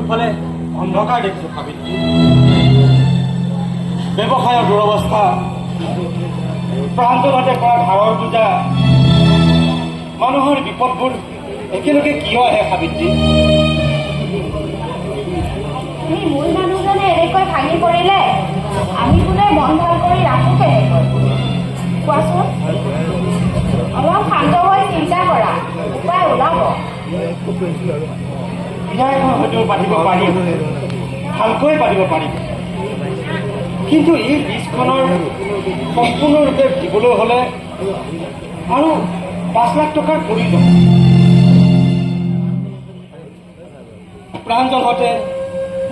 চাৰিওফালে অন্ধকাৰ দেখিছোঁ সাবিত্ৰী। ব্যৱসায়ৰ দুৰৱস্থা, প্ৰাঞ্জলতে কৰা ধাৰৰ পূজা, মানুহৰ বিপদবোৰ একেলগে কিয় আহে সাবিত্ৰী? তুমি মূল মানুহজনে এনেকৈ ভাঙি পৰিলে আমি বোলে মন ভাল কৰি ৰাখো কেনেকৈ কোৱাচোন? অলপ শান্ত হৈ চিন্তা কৰা, উপায় ওলাব। বিয়া এখন হয়তো পাতিব পাৰিম, ভালকৈ পাতিব পাৰিম, কিন্তু এই বীজখনৰ সম্পূৰ্ণৰূপে দিবলৈ হ'লে আৰু 5 লাখ টকাৰ প্ৰয়োজন। প্ৰাঞ্জলহঁতে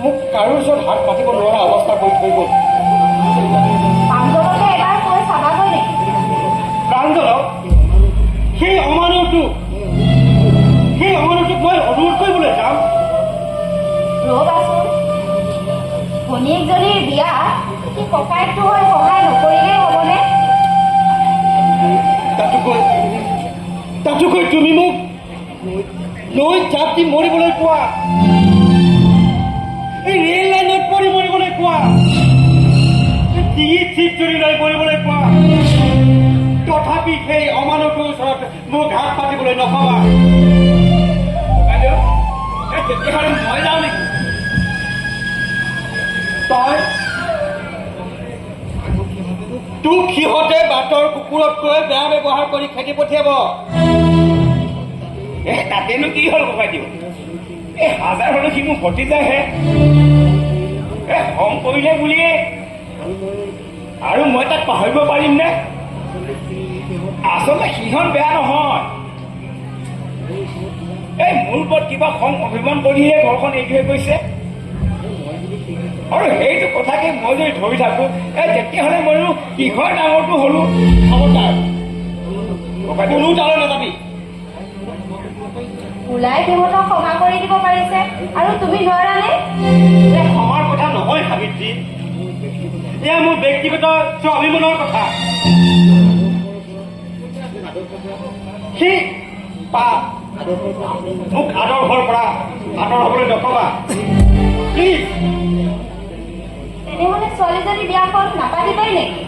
মোক কাৰো ওচৰত হাত পাতিব নোৱাৰা অৱস্থা কৰি থৈ গ'ল। প্ৰাঞ্জলকে এবাৰ কৈ চাবাগৈ নেকি? প্ৰাঞ্জলক সেই অমানৱটোক মই অনুৰোধ কৰিবলৈ যাম। ৰ'বাচোন, ভনীয়েকজনীৰ বিয়া কি ককায়েকটো হৈ সহায় নকৰিলেই হ'বনে? তাতোকৈ তুমি মোক নৈত জাপ দি মৰিবলৈ কোৱা, এই ৰেল লাইনত পৰি মৰিবলৈ কোৱা, ডিঙিত চিপ জুৰি লৈ মৰিবলৈ কোৱা, তথাপি সেই অমানৱটোৰ ওচৰত মোক হাত পাতিবলৈ নকবা। তেতিয়াহ'লে মই যাওঁ নেকি? তোক সিহঁতে বাটৰ কুকুৰতকৈ বেয়া ব্যৱহাৰ কৰি খেদি পঠিয়াব। তাতেনো কি হ'ল ককাই দিওঁ? এই হাজাৰ হ'লেও সি মোক ভতি যায়হে, খং কৰিলে বুলিয়ে আৰু মই তাক পাহৰিব পাৰিম নে? আচলতে সিহঁত বেয়া নহয়, এই মোৰ ওপৰত কিবা খং অভিমান কৰিহে ঘৰখন এৰি থৈ গৈছে। আৰু সেইটো কথাকে মই যদি ধৰি থাকো, তেতিয়াহ'লে মই কিহৰ ডাঙৰটো হলো? খবৰদাৰ কোনো তালৈ নাযাবি। ওলাই সিহঁতক ক্ষমা কৰি দিব পাৰিছে আৰু তুমি নোৱাৰানে? ক্ষমাৰ কথা নহয় সাবিত্ৰী, এয়া মোৰ ব্যক্তিগত স্বাভিমানৰ কথা। সি মোক আদৰ্শৰ পৰা আঁতৰ হ'বলৈ নকবা প্লিজ। তেনেহ'লে ছোৱালীজনী বিয়াখন নাপাতিবই নেকি?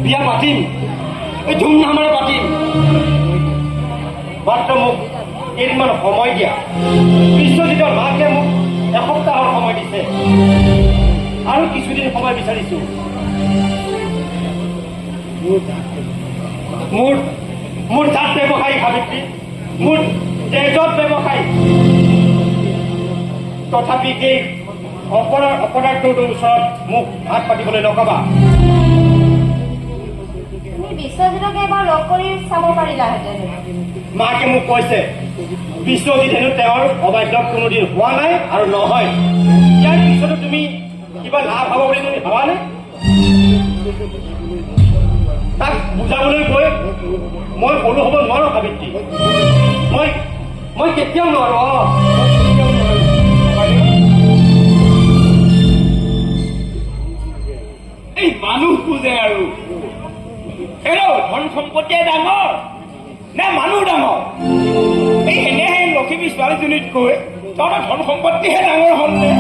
বিয়া পাতিম, এই ধুমধামেৰে পাতিম, মাত্ৰ মোক কেইদিনমান সময় দিয়া। বিশ্বজিতৰ মাকে মোক এসপ্তাহৰ সময় দিছে, আৰু কিছুদিন সময় বিচাৰিছো। মোৰ জাত ব্যৱসায়ী সাবিত্ৰী, মোৰ তেজত ব্যৱসায়ী, তথাপি এই অপৰাধটোৰ ওচৰত মোক হাত পাতিবলৈ নকবা। তুমি বিশ্বজিতকে এবাৰ লগ কৰি চাব পাৰিলাহেঁতেন। মাকে মোক কৈছে বিশ্বজিত হেনো তেওঁৰ অবাধ্য কোনোদিন হোৱা নাই আৰু নহয়। ইয়াৰ পিছতো তুমি কিবা লাভ হ'ব বুলি তুমি ভাবানে? তাক বুজাবলৈ গৈ মই সৰু হ'ব নোৱাৰো সাবিত্ৰী, মই কেতিয়াও নোৱাৰো। এই মানুহ বুজে আৰু ধন সম্পত্তিয়ে ডাঙৰ নে মানুহ ডাঙৰ? এই এনেহে লখিমী ছোৱালীজনীতকৈ তহঁতৰ ধন সম্পত্তিহে ডাঙৰ হ'ল নে?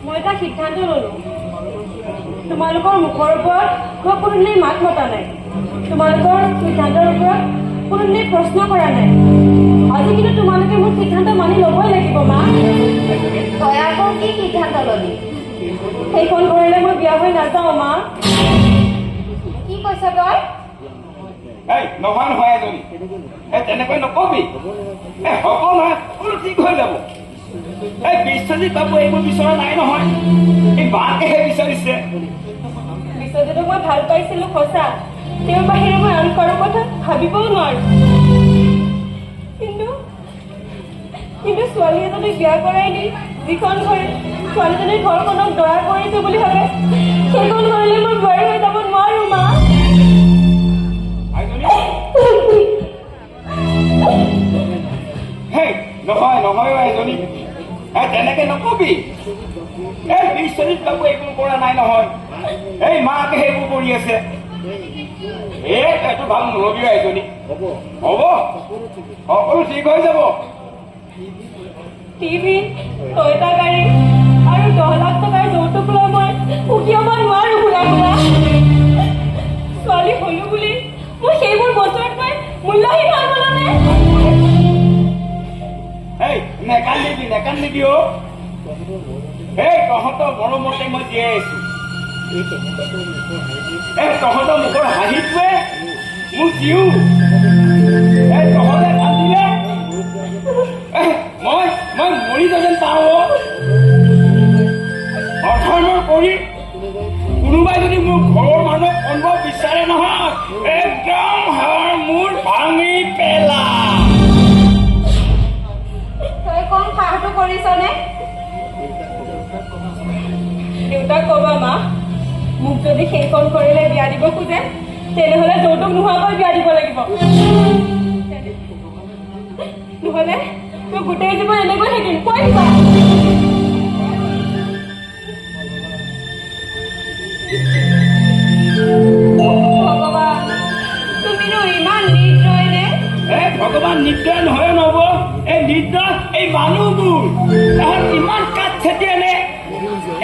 মই এটা সিদ্ধান্ত ললো, তোমালোকৰ মুখৰ ওপৰত মই কোনোদিনেই মাত মতা নাই, তোমালোকৰ সিদ্ধান্তৰ ওপৰত কোনোদিনেই প্ৰশ্ন কৰা নাই। আজি কিন্তু তোমালোকে মোৰ সিদ্ধান্ত মানি ল'বই লাগিব। মা, তই আকৌ কি সিদ্ধান্ত ললি? সেইখন ঘৰলৈ মই বিয়া হৈ নাযাওঁ। মা, কি কৈছ তই? নহয় এজনী, তেনেকৈ নকবি। হ'ব নহয়, সকলো ঠিক হৈ যাব। বিশ্বজিত বাবু এইবোৰ বিচৰা নাই নহয়, এই মাকেহে বিচাৰিছে। বিশ্বজিতক মই ভাল পাইছিলো সঁচা, তেওঁৰ বাহিৰে মই আন কাৰো কথা ভাবিবও নোৱাৰো। কিন্তু ছোৱালী এজনীক বিয়া কৰাই দি যিখন ঘৰে ছোৱালীজনীৰ ঘৰখনক দয়া কৰিছো বুলি ভাবে, সেইখন ঘৰলৈ মই বোৱাৰী হৈ যাব নোৱাৰো। মা, নহয় এজনী, তেনেকে নকবি। বিশ্বজিত বাবু এইবোৰ কৰা নাই নহয়, এই মাকে সেইবোৰ কৰি আছে। এইটো ভাল মুৰব্বী এজনী হ'ব হ'ব সকলো ঠিক হৈ যাব। টিভি, টয়টা গাড়ী আৰু 10 লাখ টকাৰ যৌতুক লৈ মই উকিয়াব নোৱাৰো বুঢ়া বুঢ়া। ছোৱালী হলো বুলি মই সেইবোৰ বছৰতকৈ মূল্যহীন হৈ গ'লনে? এই নেকান্দিবি অ'। এই তহঁতৰ মৰমতে মই জীয়াই আছো। এই তহঁতৰ মুখৰ হাঁহিটোৱে মোক দিও। এই তহঁতে কান্দিলে মই মৰি যেন পাওঁ। অধৰ্ম কৰি কোনোবাই যদি মোৰ ঘৰৰ মানুহক অন্ধ বিচাৰে নহয়, একদম হাড় মূৰ ভাঙি পেলা। তই কম সাহটো কৰিছনে? দেউতাক কবা মা, মোক যদি সেইখন কৰিলে বিয়া দিব খোজে তেনেহলে যৌতুক নোহোৱাকৈ বিয়া দিব লাগিব। নহলে মই গোটেই জীৱন এনেকৈ থাকিম। কৈ দিবা ভগৱান, তুমিনো ইমান নিৰ্দয় নে? ভগৱান নিৰ্দয় নহয় নহব। এই নিৰ্দয় এই মানুহবোৰ তাহাঁত ইমান কাঠ খেতি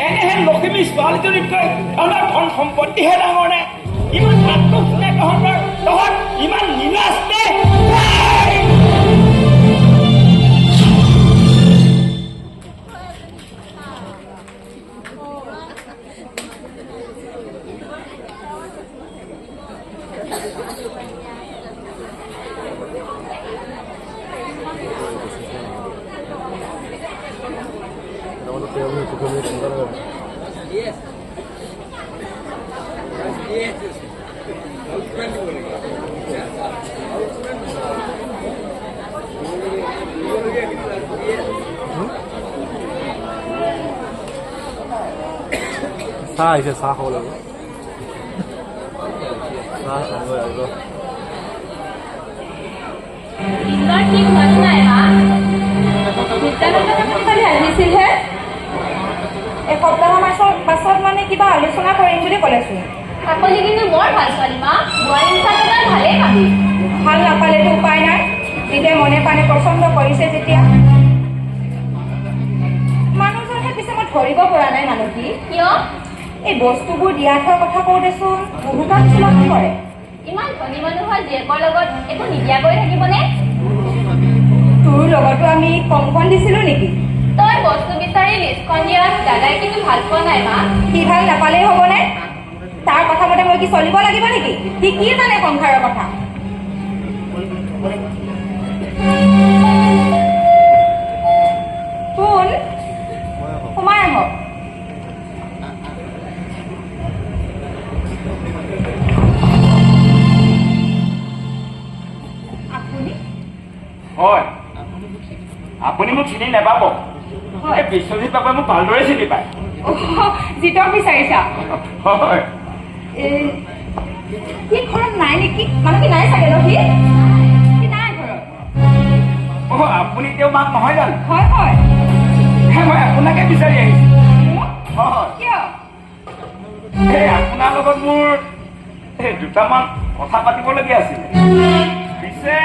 এনেহে লখিমী ছোৱালীজনীতকৈ আমাৰ ধন সম্পত্তিহে ডাঙৰ নে? ইমান কাঠটো শুনে তহঁত ইমান নিলাজ নে? চাহ আহিছে, চাহ খাব লাগিব। চাহ খাব লাগিব। ঠিক হোৱা নাই মা। বিদ্যালয়ত কালি আহিছিলহে। এসপ্তাহৰ পাছত মানে কিবা আলোচনা কৰিম বুলি ক'লেচোন। কাকলি কিন্তু বৰ ভাল ছোৱালী মা। বোৱাৰী হিচাপে তাই ভালেই পাবি। ভাল নাপালেতো উপায় নাই। যেতিয়া মনে প্ৰাণে পচন্দ কৰিছে যেতিয়া। মানুহজনহে পিছে মই ধৰিব পৰা নাই মানুহ কি। কিয়? এই বস্তুবোৰ দিয়া থোৱাৰ কথা কওঁতেচোন বহু কাম চুলভ কৰে। ইমান ধনী মানুহৰ জীয়েকৰ লগত একো নিদিয়াকৈ থাকিবনে? তোৰ লগতো আমি কম দিছিলো নেকি? তই বস্তু বিচাৰি লিষ্টখন দিয়াত দাদাই কিন্তু ভাল পোৱা নাই মা। সি ভাল নাপালেই হ'বনে? তাৰ কথা মতে মই কি চলিব লাগিব নেকি? সি কি জানে সংসাৰৰ কথা? কোন সোমাই আহক। আপুনি? হয়, আপুনি মোক চিনি নাপাব। এই বিশ্বজিৎ বাবুৱে মোক ভালদৰে চিনি পায়। জিতক বিচাৰিছা? হয়। সি ঘৰত নাই নেকি? মানুহ কি নাই চাগে ন? সি নাই ঘৰত। আপুনি তেওঁ মাক নহয় জানো? হয় হয়। মই আপোনাকে বিচাৰি আহিছো। হয়। কিয়? এই আপোনাৰ লগত মোৰ দুটামান কথা পাতিবলগীয়া আছিলে। পিছে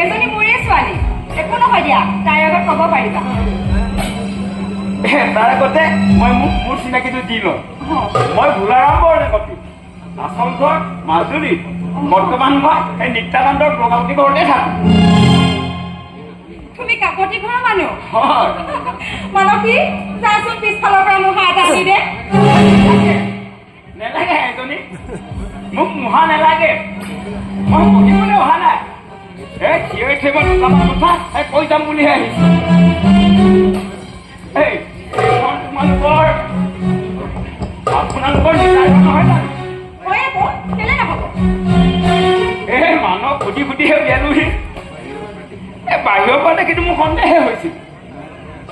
এজনী মোৰে ছোৱালী। একো নহয় দিয়া, তাইৰ আগত ক'ব পাৰিবা। তাৰ আগতে মই মোৰ চিনাকিটো দি লওঁ। মই ভোলাৰাম বৰদেকতি, আচল ঘৰ মাজুলীত। বৰ্তমান মই এই নিত্যানন্দৰ প্ৰগতি ঘৰতে থাকো। তুমি কাকতি ঘৰৰ মানুহ? হয়। মানসী, যাচোন পিছফালৰ পৰা মুহা এটা আনি দে। নেলাগে এজনী, মোক মুহা নেলাগে। মই পঢ়িবলৈ অহা নাই। এই থিয় থিয় দুটামান কথা কৈ যাম বুলিহে আহিছো। আপোনালোকৰ নহয় জানো? হয় আকৌ, কেলে নহ'ব? এই মানুহ ফুটি ফুটিহে উলিয়ালোহি। বাহিৰৰ পৰা দেখি মোৰ সন্দেহে হৈছিল।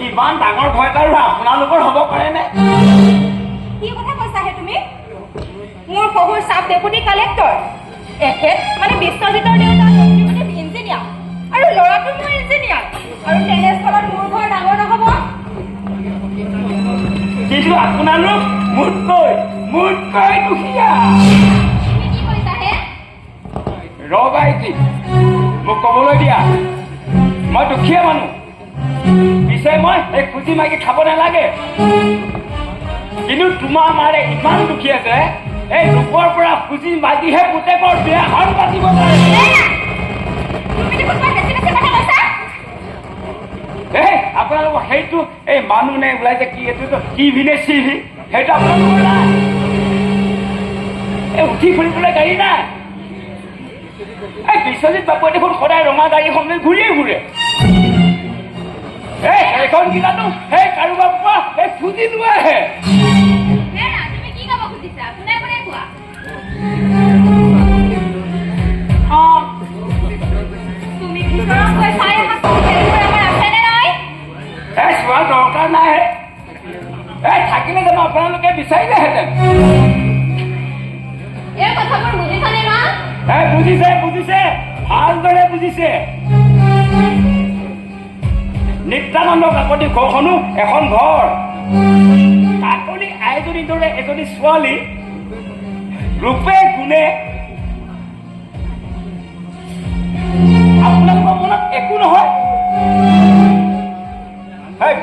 ইমান ডাঙৰ ভয় এটা আপোনালোকৰ হ'ব পাৰেনে? কি কথা কৈছাহে তুমি? মোৰ শহুৰ চাব ডেপুটি কালেক্টৰ। এখেত মানে বিশ্বজিতৰ দেউতা ইঞ্জিনিয়াৰ, আৰু ল'ৰাটো মোৰ ইঞ্জিনিয়াৰ। আৰু তেনেস্থলত মোৰ ঘৰ ডাঙৰ নহ'ব? কিন্তু আপোনালোক মোতকৈ দুখীয়া তুমি কি কৈছা হে ৰবা এটি মোক ক'বলৈ দিয়া মই দুখীয়া মানুহ পিছে মই এই খুজি মাগি খাব নালাগে কিন্তু তোমাৰ মাৰে ইমান দুখীয়া যে এই লোকৰ পৰা খুজি মাগিহে পুতেকৰ বিয়াখন পাতিব পাৰে তুমি দেখোন বৰ বেছি বেছি কথা কৈছা এই আপোনালোকৰ সেইটো এই মানুহ নে ওলাইছে কি এইটোতো টিভি নে চিভি সেইটো আপোনালোকৰ নাই এই উঠি ফুৰিবলৈ গাড়ী নাই এই বিশ্বজিৎ বাবুৱে দেখোন সদায় ৰঙা গাড়ীখন লৈ ঘূৰিয়ে ঘূৰে এই এইখন কিনানো সেই কাৰোবাৰ পৰা এই খুজি লোৱাহে হেৰা তুমি কি ক'ব খুজিছা কোনে কোনে কোৱা তুমি ভিতৰত গৈ চাই আহাচোন সেইবোৰ আমাৰ আছেনে নাই এই চোৱা দৰকাৰ নাই এই থাকিলে জানো আপোনালোকে বিচাৰিলেহেঁতেন এই কথাবোৰ বুজিছানে মা এই বুজিছে ভালদৰে বুজিছে নিত্যানন্দ কাকতি ঘৰখনো এখন ঘৰ কাকলি আইজনীৰ দৰে এজনী ছোৱালী ৰূপে গুণে আপোনালোকৰ মনত একো নহয়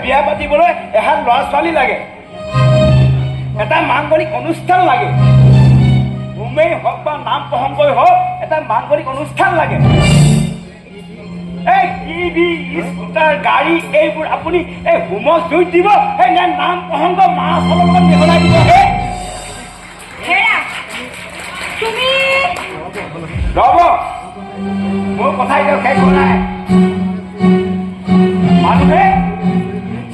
বিয়া পাতিবলৈ এহাল ল'ৰা ছোৱালী লাগে এটা মাংগলিক অনুষ্ঠান লাগে হোমেই হওক বা নাম প্ৰসংগই হওক এটা মাংগলিক অনুষ্ঠান লাগে এই টিভি স্কুটাৰ গাড়ী এইবোৰ আপুনি এই হোমত জুইত দিব এই নাম প্ৰসংগ মাছ অলপমান মিহলাই দিব হেৰা তুমি ৰ'ব মোৰ কথা এতিয়া শেষ হোৱা নাই মানুহে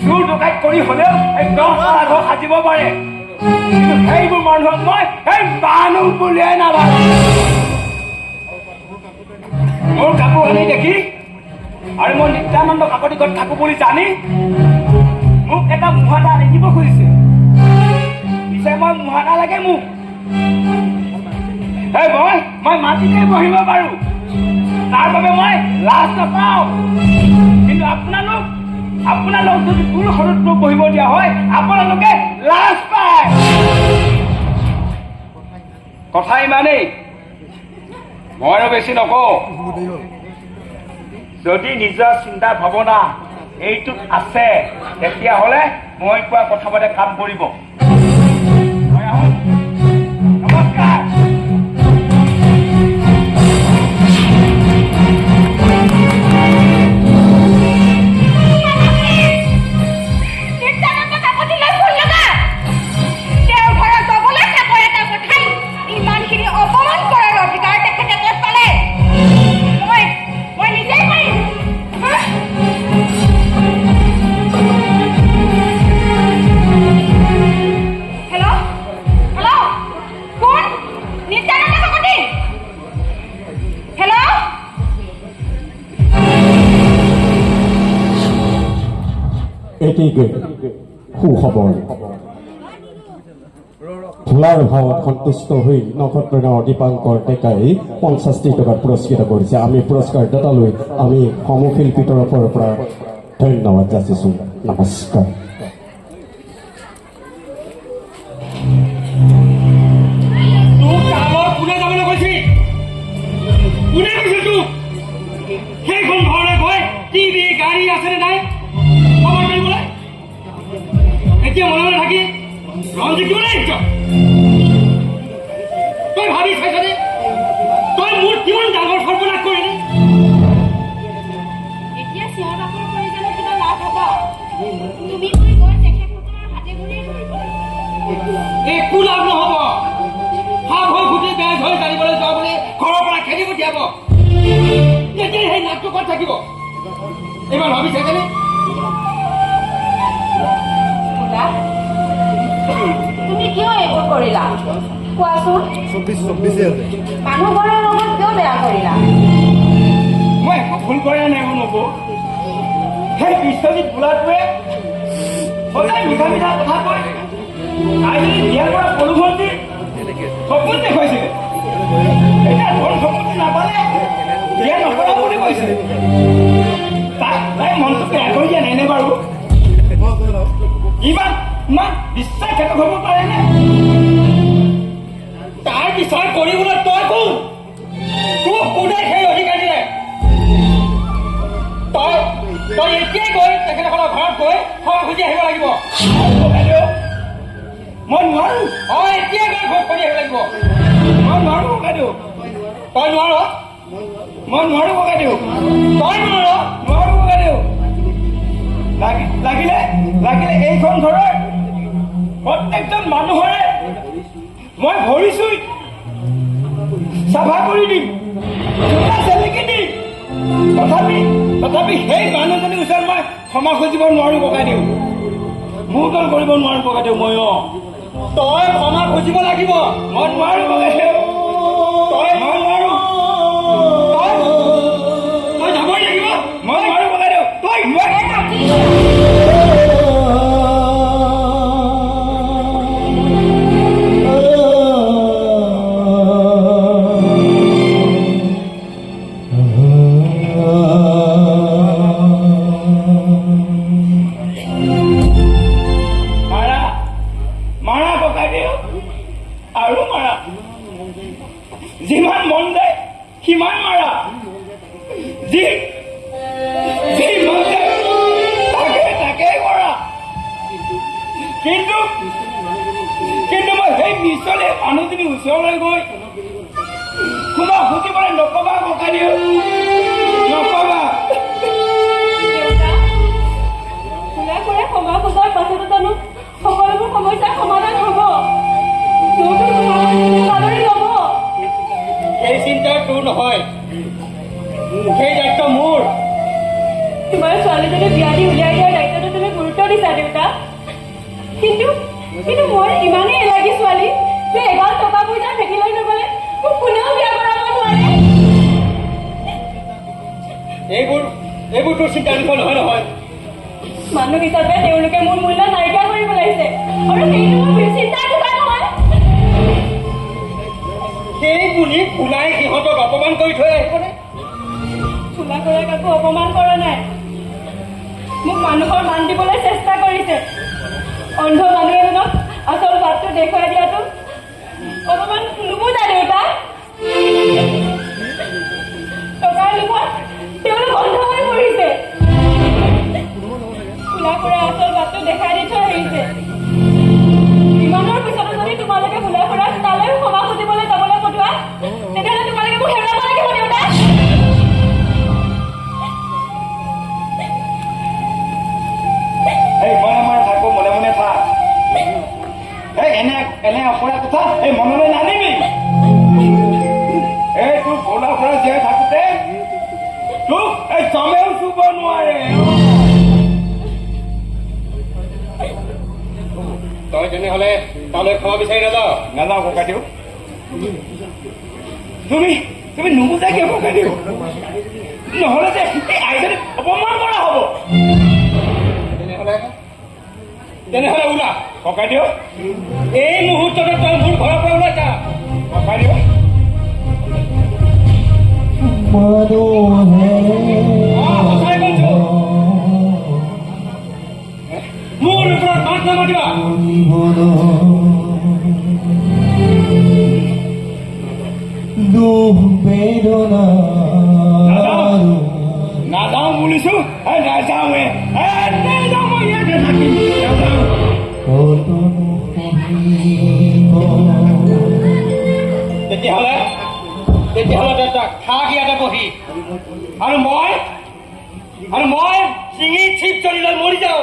চুৰ ডকাইত কৰি হ'লেও এই 10 ঘৰ সাজিব পাৰে কিন্তু সেইবোৰ মানুহক মই সেই মানুহ বুলিয়াই নাভাবোঁ মোৰ কাপোৰ আনি দেখি আৰু মই নিত্যানন্দ কাকতি ঘৰত থাকোঁ বুলি জানি মোক এটা মুহাটা আনি দিব খুজিছে পিছে মই মুহাটা লাগে মোক মই মাটিতে বহিব পাৰোঁ তাৰ বাবে মই লাজ নাপাওঁ কিন্তু আপোনালোক যদি তোৰ সৰুত মোক বহিব দিয়া হয় আপোনালোকে লাজ পায় কথা ইমানেই মই আৰু বেছি নকওঁ যদি নিজৰ চিন্তা ভাৱনা এইটোত আছে তেতিয়াহ'লে মই কোৱা কথা পাতে কাম কৰিব মই আহোঁ নমস্কাৰ এটিকে সুখবৰ ভোলাৰ ভাৱত সন্তুষ্ট হৈ নক্ষত্ৰগাঁৱৰ দীপাংকৰ ডেকাই 50 টকাত পুৰস্কৃত কৰিছে আমি পুৰস্কাৰ দাতালৈ আমি সমশিল্পী তৰফৰ পৰা ধন্যবাদ যাচিছোঁ নমস্কাৰ সেইখন ঘৰলৈ গৈ টিভি গাড়ী আছেনে নাই খবৰ কৰিবলৈ এতিয়া মনে মনে থাকি ৰং জিকিবলৈ আহিছ তই ভাবি চাইছনে তই মোৰ কিমান ডাঙৰ সৰ্বনাশ কৰিলি এতিয়া চিঞৰ বাখৰ কৰি জানো কিবা লাভ হ'ব তুমি গৈ তেখেতসকলৰ হাতে ঘূৰি ধৰিব একো লাভ নহ'ব সাপ হৈ ঘুটি বেজ হৈ জানিবলৈ যোৱা বুলি ঘৰৰ পৰা খেদি পঠিয়াব তেতিয়া সেই নাকটো ক'ত থাকিব এইবাৰ ভাবি চাইছনে তুমি কিয় এইবোৰ কৰিলা কোৱাচোন মানুহ ঘৰৰ লগত কিয় বেয়া কৰিলা মই একো ভুল কৰা নাই নব সেই বিশ্বজিৎ বোলাটোৱে সদায় মিঠা মিঠা কথা কয় আজি বিয়াৰ পৰা প্ৰলোভন্তি সপোন দেখুৱাইছিলে এতিয়া ধন সম্পত্তি নাপালে বিয়া নকৰা বুলি কৈছে তাই মনটো বেয়া কৰি দিয়া নাই নে বাৰু ইমান ইমান বিশ্বাসঘাতক হ'ব পাৰেনে? তাৰ বিচাৰ কৰিবলৈ তই কোন? তোক কোনে সেই অধিকাৰ দিলে? তই তই এতিয়াই গৈ তেখেতসকলৰ ঘৰত গৈ ক্ষমা খুজি আহিব লাগিব। মই নোৱাৰো। এতিয়াই গৈ ঘৰত খুজি আহিব লাগিব। মই নোৱাৰো ককাইদেউ। তই নোৱাৰ? মই নোৱাৰো ককাইদেউ। তই নোৱাৰ? নোৱাৰো ককাইদেউ। লাগিলে এইখন ঘৰৰ প্ৰত্যেকজন মানুহৰে মই ভৰি চুই চাফা কৰি দিম, জোতা চেলেকি দিম। তথাপি সেই মানুহজনীৰ ওচৰত মই ক্ষমা খুজিব নোৱাৰো ককাইদেউ। মোৰ দল কৰিব নোৱাৰো ককাইদেউ। মই তই ক্ষমা খুজিব লাগিব। মই নোৱাৰো ককাইদেউ। মই নোৱাৰো। তই যাবই লাগিব। মই নোৱাৰো ককাইদেউ। তই মাৰা ককাইদেউ, আৰু মাৰা। যিমান মন যায় সিমান মাৰা। যি মন যায় তাকে কৰা। কিন্তু মই সেই মিছলে মানুহজনী ওচৰলৈ গৈ ক্ষমা খুজিবলৈ নকবা ককাইদেউ, নকবা। ক্ষমা খোজাৰ পাছতো জানো সকলোবোৰ সমস্যাৰ সমাধান হ'ব? সেই চিন্তা তোৰ নহয়, সেই দায়িত্ব মোৰ। তোমাৰ ছোৱালীজনী বিয়া দি উলিয়াই দিয়াৰ দায়িত্বটো তুমি গুৰুত্ব দিছা দেউতা। কিন্তু মোৰ ইমানেই এলাগী ছোৱালী যে এগাল টকা পইচা ফেকি লৈ নগলে মোক কোনেও বিয়া কৰাব নোৱাৰে। এইবোৰ তোৰ চিন্তাৰ বিষয় নহয়। মানুহ হিচাপে তেওঁলোকে মোৰ মূল্য নাইকিয়া কৰিব লাগিছে, আৰু সেইটো মোৰ চিন্তাৰ কথা নহয়। সেই বুলি ফুলাই সিহঁতক অপমান কৰি থৈ আহিবনে? ফুলা কৰা কাকো অপমান কৰা নাই, মোক মানুহৰ মান দিবলৈ চেষ্টা কৰিছে। অন্ধ মানুহ এজনক আচল বাটটো দেখুৱাই দিয়াটো অকমান নুবুজা দেউতা। টকাৰ লোভত তেওঁলোক অন্ধ হৈ পৰিছে। ফুলা ফুৰা আচল বাটটো দেখাই দি থৈ আহিছে। ইমানৰ পিছতো যদি তোমালোকে ফুলা ফুৰাক তালৈ ক্ষমা খুজিবলৈ যাবলৈ পঠোৱা, তেতিয়াহ'লে তোমালোকে মোক হেৰুৱাব লাগিব দেউতা। মনে মনে থাক। এনে অপৰাধ কথা মনলৈ নানিবি। তোৰ ফুলা ফুৰা জীয়াই থাকোতে তোক জমেও চুব নোৱাৰে। তই তেনেহলে তালৈ ক্ষমা বিচাৰি নাযাওঁ ককাইদেউ। তুমি নুবুজা কিয় ককাইদেউ? নহলে যে এই আইজনীক অপমান কৰা হব। তেনেহলে ওলা ককাইদেউ, এই মুহূৰ্ততে তই মোৰ ঘৰৰ পৰা ওলাই যা ককাইদেউ। সঁচাই কৈছো, মোৰ ওপৰত মাত নামাতিবা। নাযাওঁ বুলিছো, নাযাওঁৱে। মই ইয়াতে থাকিম, নাযাওঁ। তেতিয়াহ'লে থাক ইয়াতে বহি, আৰু মই চিঙি চিপ চলিলৈ মৰি যাওঁ।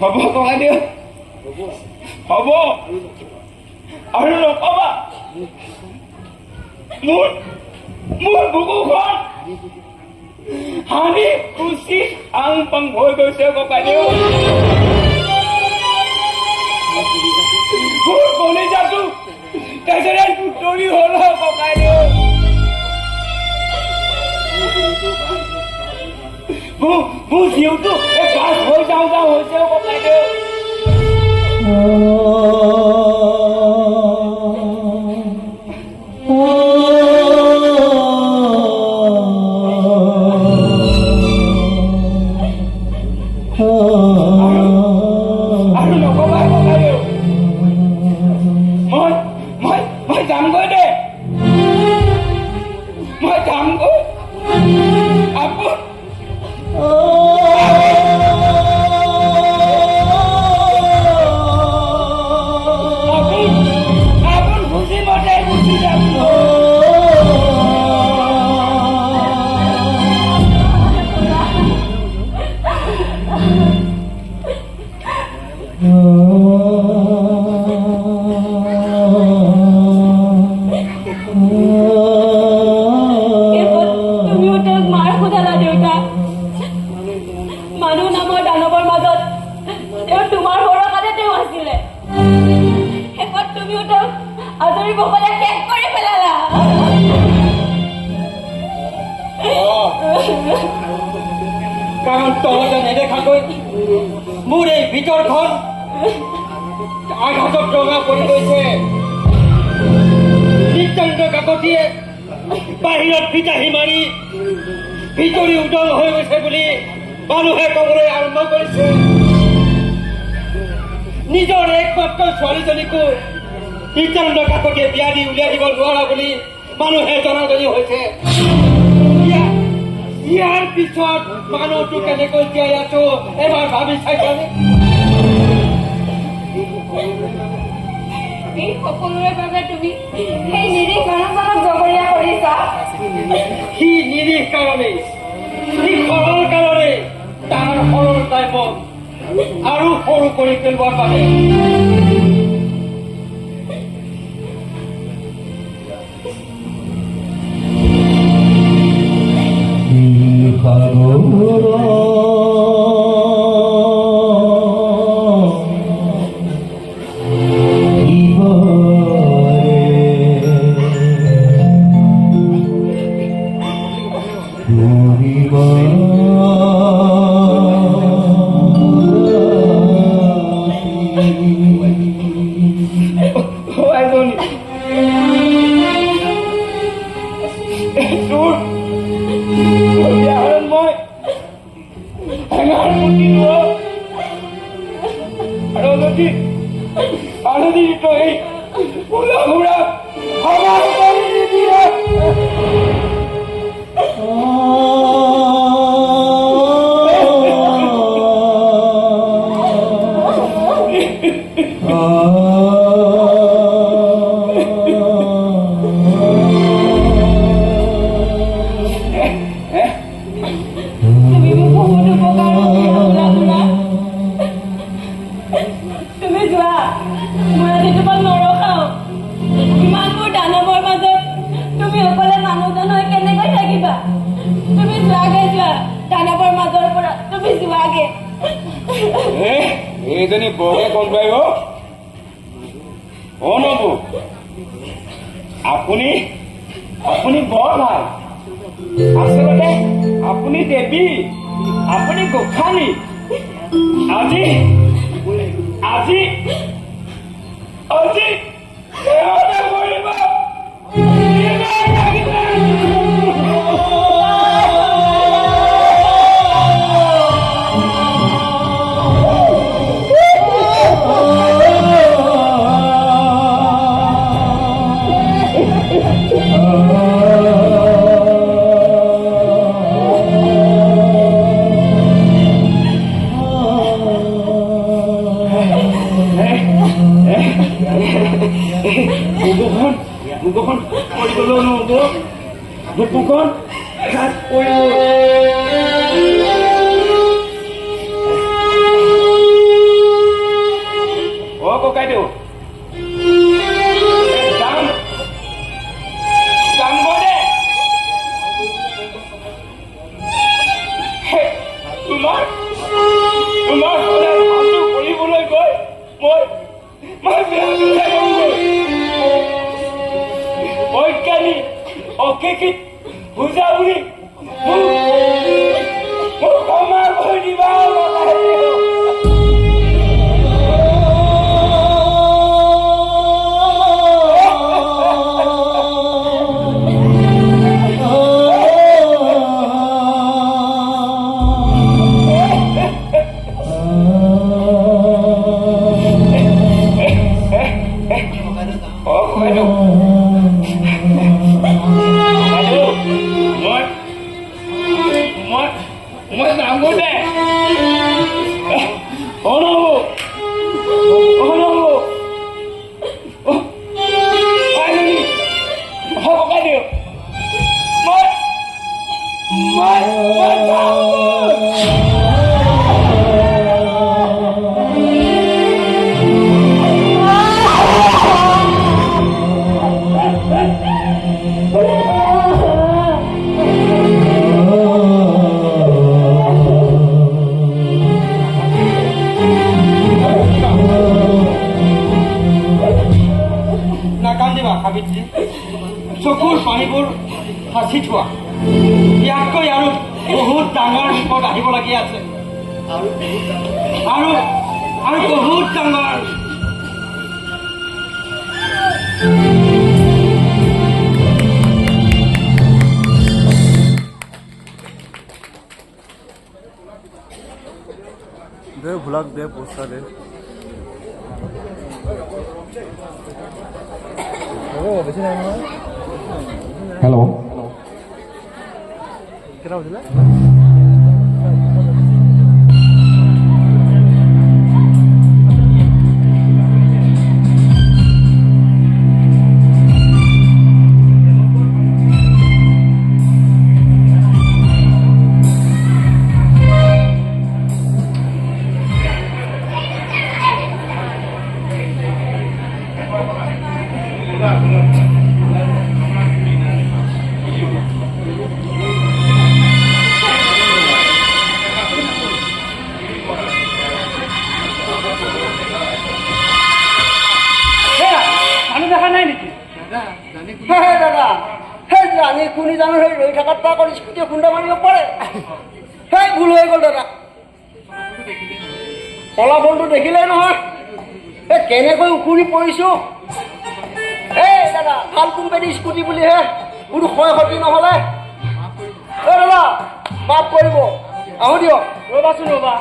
হ'ব ককাইদেউ হ'ব আৰু নকবা মোৰ বুকুখন হানি খুচি আং পাং হৈ গৈছে ককাইদেউ মোৰ কলিজাটো তেজেৰে দুতৰি হ'ল ককাইদেউ মোৰ জীউটো গাছ হৈ যাওঁ হৈছে ককাইদেউ আৰু নকবা ককাইদেউ মই যামগৈ দে মই যামগৈ আপোন বুঝি মতে বুঝি যাম তুমিও তেওঁক মাৰ সোধালা দেউতা মানুহ নামৰ দানৱৰ মাজত তেওঁ তোমাৰ সৰকাতে তেওঁ আছিলে শেষত তুমিও তেওঁক আজৰি বকলে শেষ কৰি পেলালা কাৰণ তহঁতে নেদেখাকৈ মোৰ এই ভিতৰখন আঘাতত ৰঙা পৰি গৈছে নিত্যান্ত কাকতিয়ে বাহিৰত ফিতাহী মাৰি ভিতৰি উদং হৈ গৈছে বুলি মানুহে ক'বলৈ আৰম্ভ কৰিছে নিজৰ একমাত্ৰ ছোৱালীজনীকো নিত্যান্ত কাকতিয়ে বিয়া দি উলিয়াই দিব নোৱাৰা বুলি মানুহে জনাজনি হৈছে ইয়াৰ পিছত মানুহটো কেনেকৈ জীয়াই আছো এবাৰ ভাবি চাইছানে এই সকলোৰে বাবে তুমি সেই নিৰীহ মানুহজনক জগৰীয়া কৰিছা সি নিৰীহ কাৰণে সি সৰল কাৰণে তাৰ সৰল টাইপত আৰু সৰু কৰি পেলোৱাৰ বাবে এইজনী বৰকে কন্দ্ৰাইব অ নবু আপুনি বৰ ভাল আচলতে আপুনি দেৱী আপুনি গোসানী আজি আজি আজি বুকুখন পৰি গ'লেও নহ'ব বুকুখন পৰি সাবিত্ৰী চকুৰ পানীবোৰ সাঁচি থোৱা ইয়াতকৈ আৰু বহুত ডাঙৰ বিপদ আহিবলগীয়া আছে আৰু আৰু বহুত ডাঙৰ दे भुलाक दे पोस्टा दे বেছি নাই নহয় হেল্ল' কেটা হৈছিলে মানুহ দেখা নাই নেকি দাদা সেই জানি কোনি জানো সেই ৰৈ থকাত পৰা কৰি স্কুটি খুন্দা মাৰিব পাৰে সেই ভুল হৈ গ'ল দাদা ফলাফলটো দেখিলে নহয় এই কেনেকৈ উখুৰি পৰিছোঁ এই দাদা ভাল কোম্পানী স্কুটি বুলিহে কোনো ক্ষয় ক্ষতি নহ'লে এই দাদা মাফ কৰিব আহোঁ দিয়ক ৰ'বাচোন ৰ'বা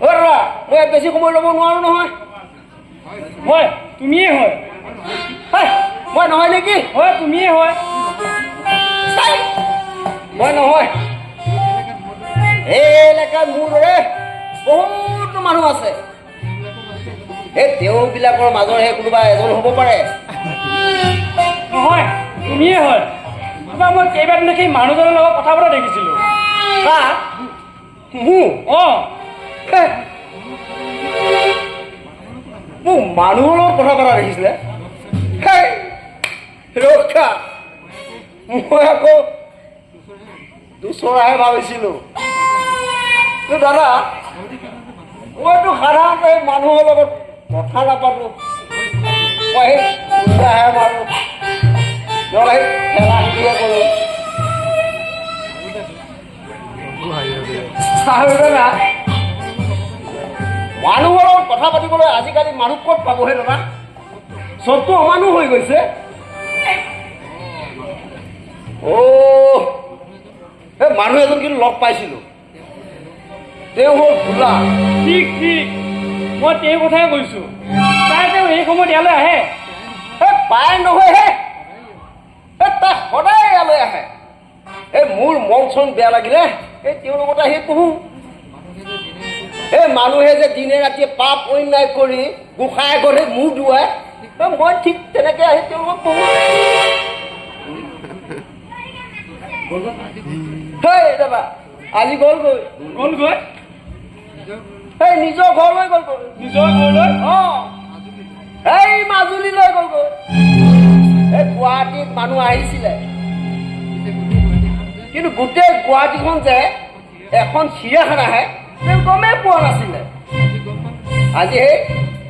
দাদা মই বেছি সময় ল'ব নোৱাৰোঁ নহয় হয় তুমিয়ে হয় মই নহয় নেকি হয় তুমিয়ে হয় মই নহয় এই এলেকাত মোৰ দৰে বহুতো মানুহ আছে এই তেওঁবিলাকৰ মাজৰহে কোনোবা এজন হ'ব পাৰে নহয় তুমিয়ে হয় তোমাৰ মই কেইবাদিন সেই মানুহজনৰ লগত কথা পতা দেখিছিলোঁ মোৰ অঁ মোক মানুহৰ লগত কথা পতা দেখিছিলে ৰক্ষা মই আকৌ দুচৰাহে ভাবিছিলোঁ দাদা মইতো সাধাৰণতে মানুহৰ লগত কথা নাপাতো মই সেই দুটাহে মাৰোঁ নহ'লে খেলা শিকিয়ে কৰোঁ আৰু দাদা মানুহৰ লগত কথা পাতিবলৈ আজিকালি মানুহ ক'ত পাবহে দাদা চবটো অমানুহ হৈ গৈছে এই মানুহ এজন কিন্তু লগ পাইছিলোঁ তেওঁ হ'ল ভোলা ঠিক ঠিক মই তেওঁৰ কথাই কৈছোঁ তাই তেওঁ এই সময়ত ইয়ালৈ আহে পায় নহয়হে তাই সদায় ইয়ালৈ আহে এই মোৰ মন চন বেয়া লাগিলে এই তেওঁৰ লগত আহি পঢ়োঁ এই মানুহে যে দিনে ৰাতিয়ে পাপ অন্যায় কৰি গোসাঁই আগত মূৰ ধুৱাই মই ঠিক তেনেকৈ আহি তেওঁৰ লগত পঢ়োঁ দাদা আজি গ'লগৈ এই নিজৰ ঘৰলৈ গ'লগৈ নিজৰ ঘৰলৈ অঁ এই মাজুলীলৈ গ'লগৈ এই গুৱাহাটীত মানুহ আহিছিলে কিন্তু গোটেই গুৱাহাটীখন যে এখন চিৰিয়াখানাহে তেওঁ গমেই পোৱা নাছিলে আজি সেই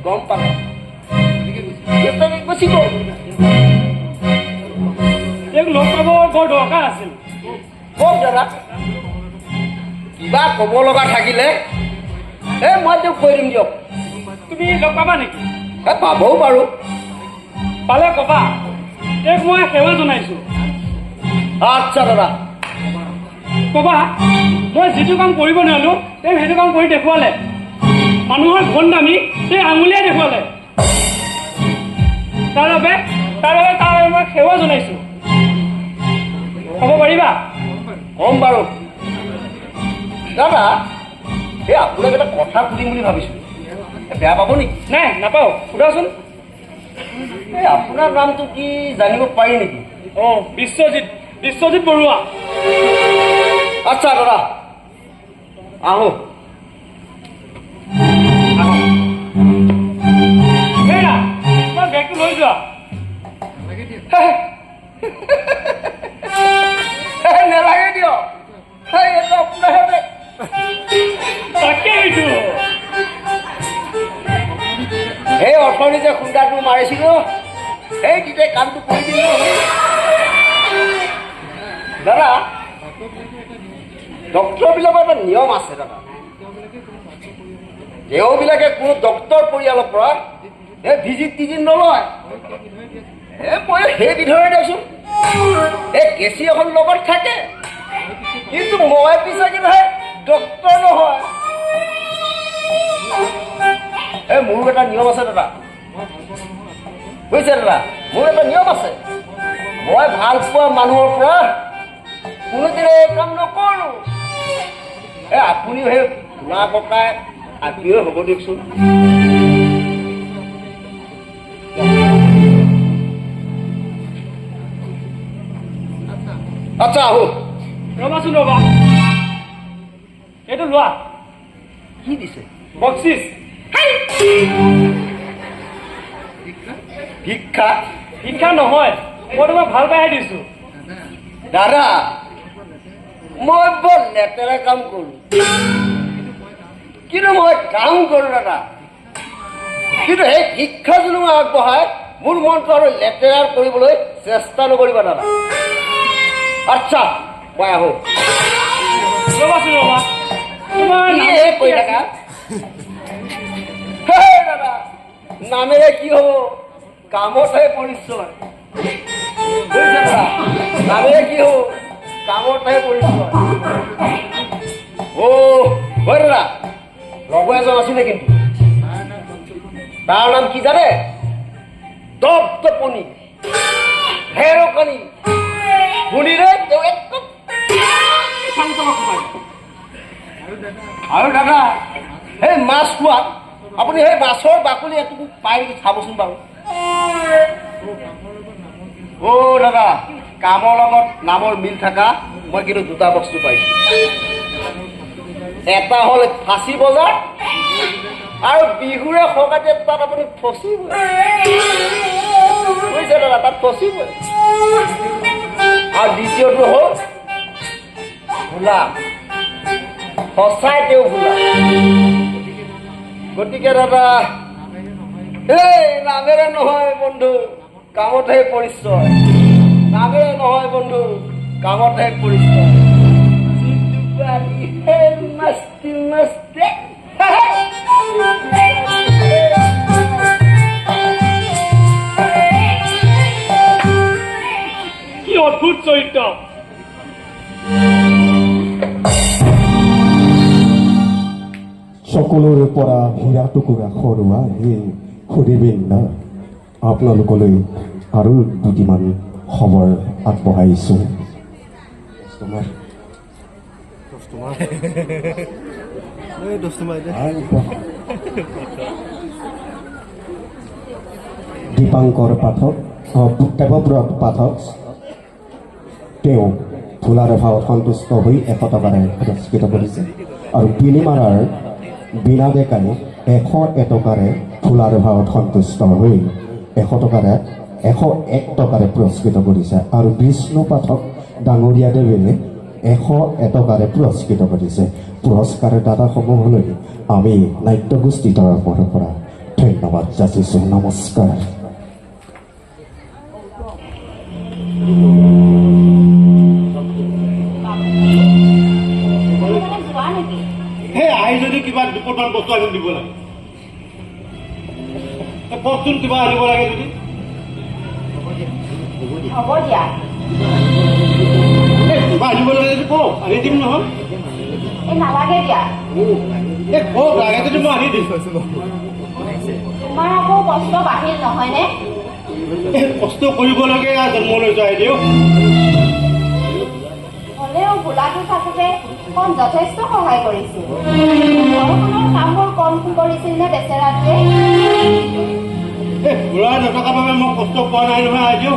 গম পালে গুচি গ'ল তেওঁক লগ পাব বৰ দৰকাৰ আছিল কওক দাদা কিবা ক'ব লগা থাকিলে মই তেওঁক কৈ দিম দিয়ক তুমি লগ পাবা নেকি পাবও পাৰোঁ পালে ক'বা তেওঁক মই সেৱা জনাইছোঁ আচ্ছা দাদা ক'বা মই যিটো কাম কৰিব নোৱাৰিলোঁ তেওঁ সেইটো কাম কৰি দেখুৱালে মানুহৰ ঘন দামী তেওঁ আঙুলিয়াই দেখুৱালে তাৰ বাবে মই সেৱা জনাইছোঁ ক'ব পাৰিবা কম বাৰু দাদা এই আপোনাক এটা কথা সুধিম বুলি ভাবিছোঁ বেয়া পাব নেকি নাই নাপাওঁ সোধাচোন এই আপোনাৰ নামটো কি জানিব পাৰি নেকি অঁ বিশ্বজিৎ বৰুৱা আচ্ছা দাদা আহোঁ হেৰা তোমাৰ বেগটো লৈ যোৱা নেলাগে দিয়ক এইটো আপোনাৰহে বেগ তাকে এইটো সেই অৰ্থনি যে খুন্দাটো মাৰিছিলো সেই তেতিয়া কামটো কৰি দিলো দাদা। ডক্টৰবিলাকৰ এটা নিয়ম আছে দাদা, তেওঁবিলাকে কোনো ডক্টৰ পৰিয়ালৰ পৰা এই ভিজিট টিজিট নলয়। মই সেই বিধৰে দেচোন এই কেঁচি এখন লগত থাকে, কিন্তু মই পিছে কিনে ডক্টৰ নহয়। এই মোৰ এটা নিয়ম আছে দাদা, বুজিছে দাদা, মোৰ এটা নিয়ম আছে। মই ভাল পোৱা মানুহৰ পৰা কোনোদিনে কাম নকৰো। আপুনিও সেই খুৰা ককাই আত্মীয় হ'ব দিয়কচোন। আচ্ছা আহো। ৰ'বাচোন ৰ'বা, এইটো লোৱা কি দিছে? বকচিচ। শিক্ষা শিক্ষা নহয়, মই তোমাক ভাল পাইহে দিছোঁ। দাদা, মই বৰ লেতেৰা কাম কৰো, কিন্তু মই কাম কৰো দাদা। কিন্তু সেই শিক্ষা যদি মই আগবঢ়াই মোৰ মনটো আৰু লেতেৰা কৰিবলৈ চেষ্টা নকৰিবা দাদা। আচ্ছা মই আহো। ৰ'বাচোন ৰ'বা, তোমাৰ কি নাম হে কৈ থাকা? হেই দাদা, নামেৰে কি হ'ব, কামতহে পৰিচয়। বুজিছে দাদা, নামেৰে কি হ'ব, কামতহে পৰিচয়। হয় দাদা, লগৰ এজন আছিলে কিন্তু তাৰ নাম কি জানে? দপদপনি, ঢেৰকনি। শুনিলে তেওঁ একদম আৰু দাদা সেই মাছ খোৱাত আপুনি সেই মাছৰ বাকলি এটুকু পাই নেকি চাবচোন বাৰু। দাদা, কামৰ লগত নামৰ মিল থকা মই কিন্তু দুটা বস্তু পাইছো। এটা হ'ল ফাঁচী বজাৰ আৰু বিহুৰে সকাতে তাত আপুনি ফচিব। বুজিছে দাদা, তাত ফচিব। আৰু দ্বিতীয়টো হ'ল ভোলা, সঁচাই তেওঁ ভোলা। গতিকে দাদা, এই নামেৰে নহয় বন্ধু, কামতহে পৰিচয়। নামেৰে নহয় বন্ধু, কামতহে পৰিচয়। মস্তি মস্তি কি অদ্ভুত চৰিত্ৰ। সকলোৰে পৰা হীৰা টুকুৰা সৰোৱা এই সুদেবিন্দ আপোনালোকলৈ আৰু দুটিমান খবৰ আগবঢ়াইছোঁ। দীপাংকৰ পাঠক, দেৱব্ৰত পাঠক, তেওঁ ফুলাৰ ভাৱত সন্তুষ্ট হৈ 100 টকাৰে পুৰস্কৃত কৰিছে। আৰু পিলিমাৰাৰ বীণা ডেকাই 101 টকাৰে ফুলাৰ ভাৱত সন্তুষ্ট হৈ 101 টকাৰে পুৰস্কৃত কৰিছে। আৰু বিষ্ণু পাঠক ডাঙৰীয়া দেৱে 101 টকাৰে পুৰস্কৃত কৰিছে। পুৰস্কাৰ দাতাসমূহলৈ আমি নাট্যগোষ্ঠী তৰফৰ পৰা ধন্যবাদ যাচিছোঁ। নমস্কাৰ। সেই আহি যদি কিবা দুপৰমান বস্তু আনি দিব লাগে, কওকচোন কিবা আনিব লাগে যদি। হ'ব দিয়া। কিবা আনিব লাগে যদি কওক, আনি দিম নহয়। এই নালাগে দিয়া। কওক, লাগে যদি মই আনি দিম। তোমাৰ আকৌ কষ্ট বাঢ়িল নহয়নে? কষ্ট কৰিবলগীয়া জন্মলৈ যায় দিয়ক। হ'লেও ভোলাটো থাকোঁতে কম যথেষ্ট সহায় কৰিছিল। ঘৰখনৰ কামবোৰ কম কৰিছিল নে বেচেৰাটোৱে? ভোলা নথকাৰ বাবে মই কষ্ট পোৱা নাই নহয় আজিও।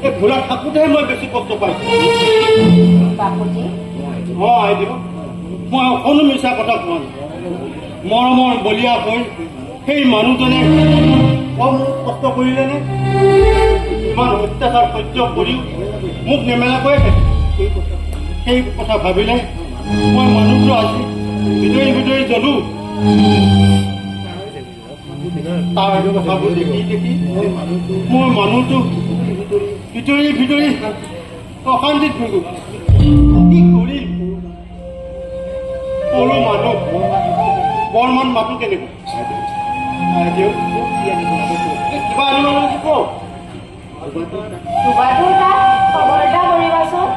এই ভোলা থাকোঁতেহে মই বেছি কষ্ট পাইছোঁ। বাপুজী, আহি দিব, মই অকণো মিছা কথা কোৱা নাই। মৰমৰ বলিয়া হৈ সেই মানুহজনে কম কষ্ট কৰিলেনে? ইমান অত্যাচাৰ সহ্য কৰিও মোক নেমেলাকৈয়ে থাকে। সেই কথা ভাবিলে মই মানুহটো আজি ভিতৰি ভিতৰি জ্বলো। তাৰ কথাবোৰ দেখি দেখি মোৰ মানুহটো ভিতৰি ভিতৰি অশান্তিত ভুগো। কি কৰিম? সৰু মানুহ বৰমান মাতো কেনেকুৱা? কিবা আনিব লাগে কওক। দুবাৰটোৰ তাত খবৰ এটা কৰিবাচোন।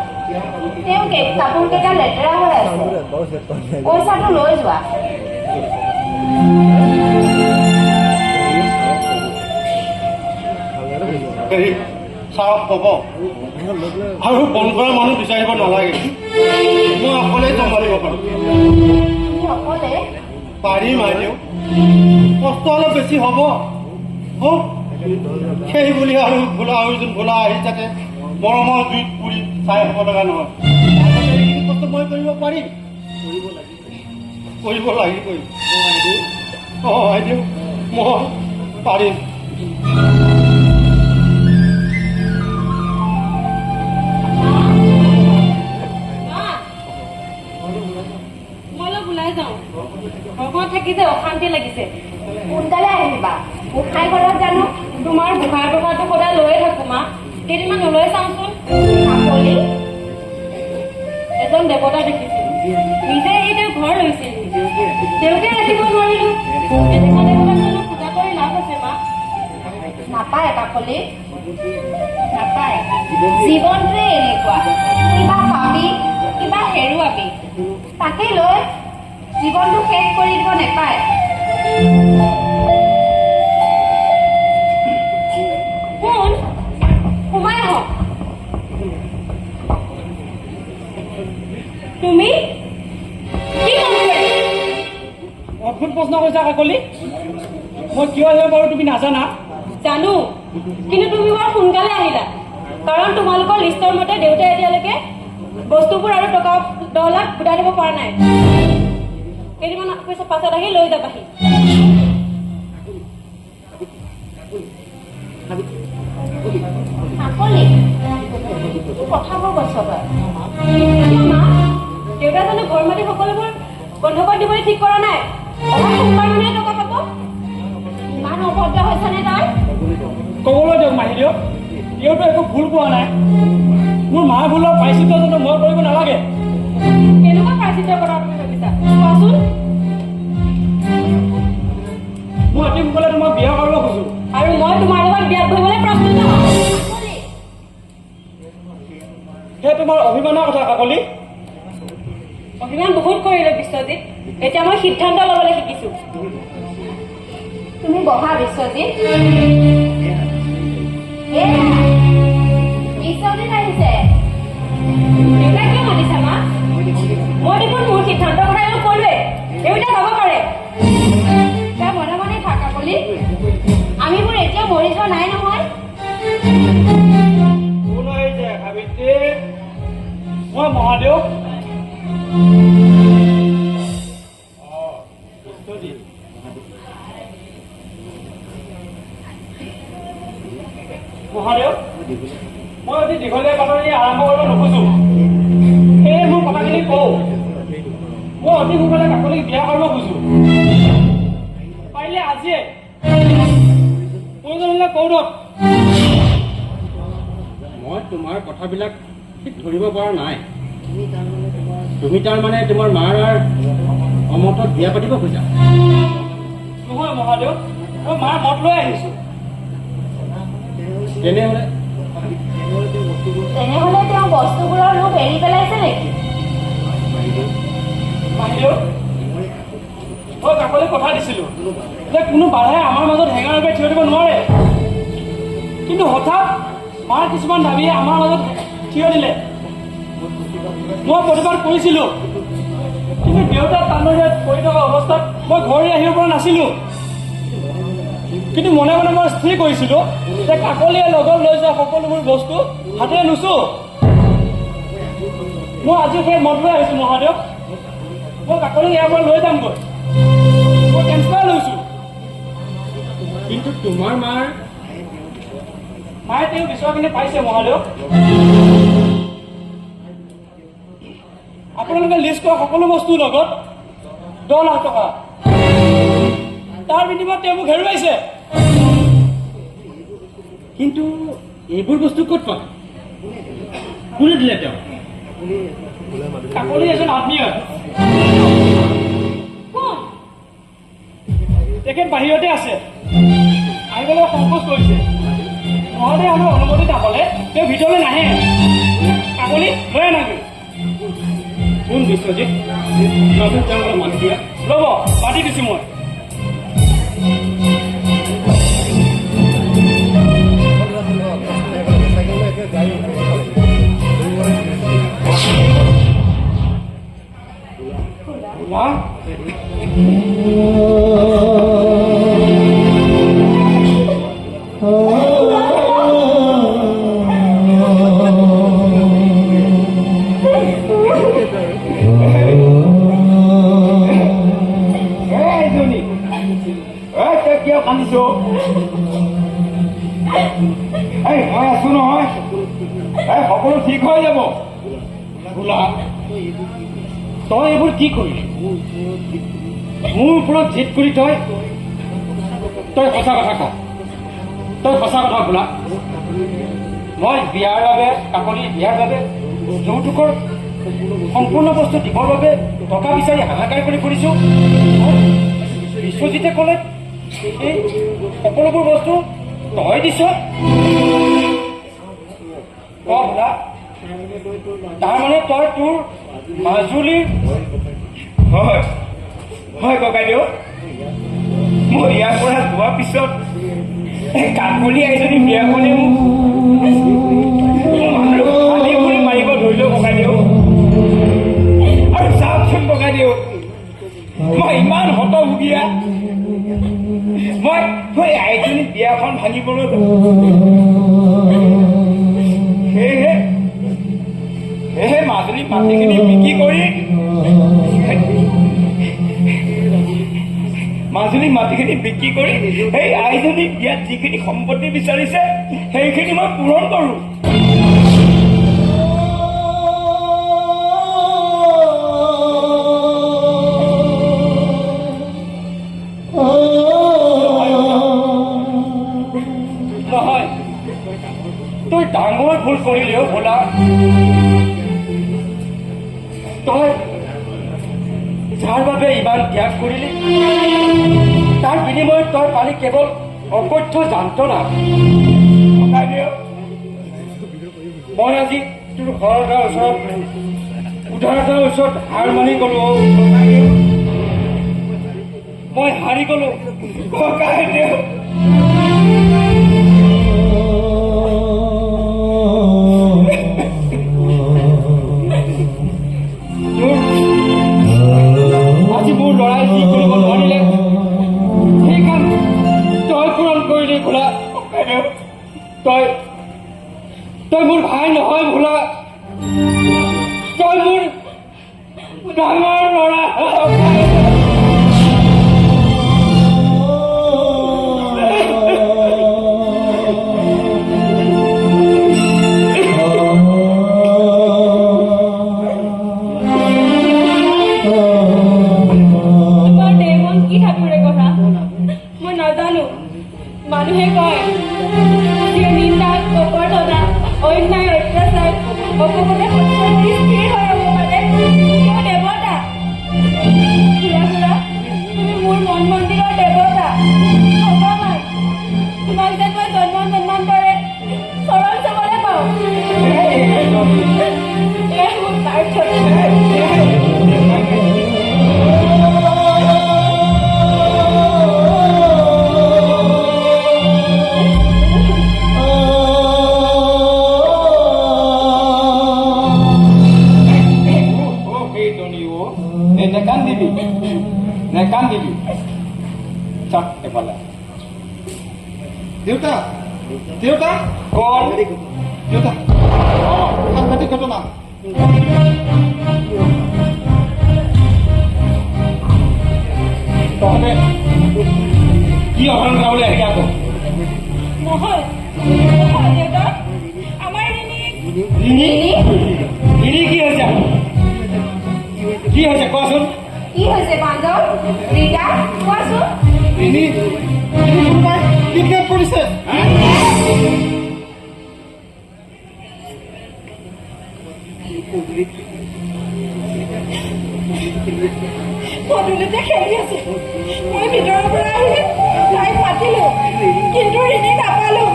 তেওঁ কাপোৰ কেইটা লেতেৰা হৈ আছে, পইচাটো লৈ যোৱা। হেৰি ছাৰক ক'ব আৰু বন কৰা মানুহ বিচাৰিব নালাগে, মই অকলেই চম্ভালিব পাৰোঁ। তুমি অকলে? পাৰিম আইদেউ, কষ্ট অলপ বেছি হ'ব। সেই বুলি আৰু ভোলা আহি থাকে মৰমৰ জুইত পুৰি চাই হ'ব লগা নহয়। এইখিনি কষ্ট মই কৰিব পাৰিম, কৰিব লাগিবই। অঁ আইদেউ, মই পাৰিম। মই অলপ ওলাই যাওঁ, ঘৰখনত থাকি যে অশান্তি লাগিছে। সোনকালে আহিবা। গোসাঁই ঘৰত জানো? তোমাৰ গোসাঁই কথাটো সদায় লৈয়ে থাকো মা, কেইদিনমান নলৈ চাওঁচোন। কাকলি, এজন দেৱতা দেখিছো, নিজে এই তেওঁ ঘৰ লৈছিল, তেওঁকে ৰাখিব নোৱাৰিলো। এনেকুৱা দেৱতাক পূজা কৰি লাভ আছে মা? নাপায় কাকলি, নাপায়। জীৱনটোৱে এনেকুৱা, কিবা পাবি কিবা হেৰুৱাবি, তাকে লৈ জীৱনটো শেষ কৰি দিব নেপায়। কোন? সোমাই আহক। তুমি কি কাম কৰিছা? অদ্ভুত প্ৰশ্ন কৰিছা কাকলি, মই কিয় আহিব পাৰোঁ তুমি নাজানা? জানো, কিন্তু তুমি বৰ সোনকালে আহিলা, কাৰণ তোমালোকৰ লিষ্টৰ মতে দেউতাই এতিয়ালৈকে বস্তুবোৰ আৰু টকা 10 লাখ গোটাই দিব পৰা নাই। কেইদিনমান পাছত আহি লৈ যাবাহি। কাকলি, কি কথাবোৰ কৈছ তই? কিয় মা? দেউতাই জানো ঘৰ মাটি সকলোবোৰ বন্ধকত দিবলৈ ঠিক কৰা নাই? অহা সোমবাৰ মানেহে টকা পাব। ইমান অভদ্ৰ হৈছনে তই? ক'বলৈ দিয়ক মাহী দিয়ক, তেওঁতো একো ভুল কোৱা নাই। মোৰ মাৰ ভুলৰ প্ৰায়শ্চিত্ত জানো মই কৰিব নালাগে? কেনেকুৱা প্ৰায়শ্চিত্ত কৰা তুমি ভাবিছা? কোৱাচোন। মই অতি সোনকালে তোমাক বিয়া কৰিব খোজোঁ। আৰু মই তোমাৰ লগত বিয়াত বহিবলৈ প্ৰস্তুত নহয়। সেয়া তোমাৰ অভিমানৰ কথা কাকলি। অভিমান বহুত কৰিলো বিশ্বজিৎ, এতিয়া মই সিদ্ধান্ত ল'বলৈ শিকিছো। তুমি বহা বিশ্বজিৎ। বিশ্বজিৎ আহিছে। দেউতাই কিয় মাতিছা মা? মই দেখোন মোৰ সিদ্ধান্তৰ কথা এওঁ ক'লোৱে, দেউতাই যাব পাৰে। তই মনে মনে থাক কাকলি, আমিবোৰ এতিয়া মৰি যোৱা নাই নহয়। কোন আহিছে সাবিত্ৰী? মই মহাদেৱ। মহাদেৱ, মই অতি দীঘলীয়া বাতৰি আৰম্ভ কৰিব নোখোজো, সেয়ে মোৰ কথাখিনি কওঁ। মই অতি সোনকালে কাকলিক বিয়া কৰিব খোজো, পাৰিলে আজিয়ে। প্ৰয়োজন হ'লে কৌৰৱ। মই তোমাৰ কথাবিলাক ঠিক ধৰিব পৰা নাই। তুমি তাৰমানে তোমাৰ মাৰ অমতত বিয়া পাতিব খোজা? নহয় মহাদেৱ, মই মাৰ মত লৈ আহিছো। তেনেহ'লে তেওঁ বস্তুবোৰৰ ৰূপ এৰি পেলাইছে নেকি? বাহিৰ মই কাকলিক কথা দিছিলো যে কোনো বাধাই আমাৰ মাজত হেঙাৰ বাবে থিয় দিব নোৱাৰে, কিন্তু হঠাৎ মাৰ কিছুমান দাবীয়ে আমাৰ মাজত থিয় দিলে। মই প্ৰতিবাদ কৰিছিলো, কিন্তু দেউতাৰ তাণ্ডৱত পৰি থকা অৱস্থাত মই ঘৰ এৰি আহিব পৰা নাছিলো। কিন্তু মনে মনে মই স্থিৰ কৰিছিলো যে কাকলিয়ে লগত লৈ যোৱা সকলোবোৰ বস্তু হাতেৰে নুচো। মই আজি সেই মত লৈ আহিছো মহাদেৱ, মই কাকলিক ইয়াৰ পৰা লৈ যামগৈ। মই ট্ৰেন্সফাৰ লৈছো, কিন্তু তোমাৰ মায়ে তেওঁ বিচৰাখিনি পাইছে মহাদেৱ। আপোনালোকে লিষ্ট কৰা সকলো বস্তুৰ লগত 10 লাখ টকা, তাৰ বিনিময়ত তেওঁ মোক হেৰুৱাইছে। কিন্তু এইবোৰ বস্তু ক'ত পাম? কোনে দিলে তেওঁ? কাকলি এজন আত্মীয়। কোন? তেখেত বাহিৰতে আছে, আহিবলৈ সংকোচ কৰিছে। নহ'লে আমাৰ অনুমতি নাপালে তেওঁ ভিতৰলৈ নাহে। কাকলি লৈ আনাগৈ। কোন বিশ্বজিৎ? তেওঁলোকক মাতি দিয়া। ৰ'ব, মাতি দিছোঁ মই। মা? কিয় কান্দিছ? মই আছো নহয়, সকলো ঠিক হৈ যাব। বোলা তই এইবোৰ কি কৰিলি? মোৰ ওপৰত জিদ কৰি তই সঁচা কথা ক। তই সঁচা কথা বোলা। মই বিয়াৰ বাবে, কাকলি বিয়াৰ বাবে যৌতুকৰ সম্পূৰ্ণ বস্তু দিবৰ বাবে টকা বিচাৰি হাহাকাৰ কৰি ফুৰিছোঁ। বিশ্বজিতে ক'লে এই সকলোবোৰ বস্তু তই দিছ। বোলা তাৰমানে তই তোৰ মাজুলীৰ হয় হয় ককাইদেউ। মই ইয়াৰ পৰা যোৱাৰ পিছত কাকলি এজনী বিয়া কৰি মোক মাৰিব ধৰিলো ককাইদেউ। আৰু চাওকচোন ককাইদেউ, মই ইমান হতভুগীয়া। মই আইজনী বিয়াখন ভাঙিবলৈ সেয়েহে মাজুলী মাটিখিনি বিক্ৰী কৰি সেই আইজনী বিয়াত যিখিনি সম্পত্তি বিচাৰিছে সেইখিনি মই পূৰণ কৰোঁ। নহয়, তই ডাঙৰ ভুল কৰিলেও বোলা। তই যাৰ বাবে ইমান ত্যাগ কৰিলি তাৰ বিনিময়ত তই পালি কেৱল অকথ্য যান্ত্ৰণা। মই আজি তোৰ ঘৰ এটাৰ ওচৰত উধাৰ এটাৰ ওচৰত হাৰ মানি গলো। মই হাৰি গলো ককাইদেউ। আজি মোৰ ল'ৰাই যি কৰিব নোৱাৰিলে সেই কাম তই পূৰণ কৰিলি ভোলা। তই মোৰ ভাই নহয় ভোলা, তই মোৰ ডাঙৰ ল'ৰা। মানুহে কয় যে নিন্দা, কপটতা, অন্যায়, অত্যাচাৰ, অপবাদে সত্যৰ স্থিৰ হৈ ৰ'ব পাৰে। তেওঁ দেৱতা। তুমি মোৰ মন মন্দিৰৰ দেৱতা, ভগৱান। তোমাক যে মই জন্মান্তৰে চৰণ চাবলৈ পাওঁ, এয়াই মোৰ প্ৰাৰ্থনা। নেকান্দিবি চাক এফালে। দেউতা দেউতা কল দেউতা সাংঘাতিক ঘটনা। তহঁতে কি অহংকাৰ বুলি আহি আকৌ? নহয় দেউতা, আমাৰ ৰিণি কি হৈছে? কি হৈছে কোৱাচোন? কি হৈছে বান্ধৱ? ৰীতা কোৱাচোন। ৰিণি কোনোবাই কিডনেপ কৰিছে। পদূলিতে খেলি আছে। মই ভিতৰৰ পৰা আহি তাইক মাতিলো, কিন্তু ৰিণি নাপালো।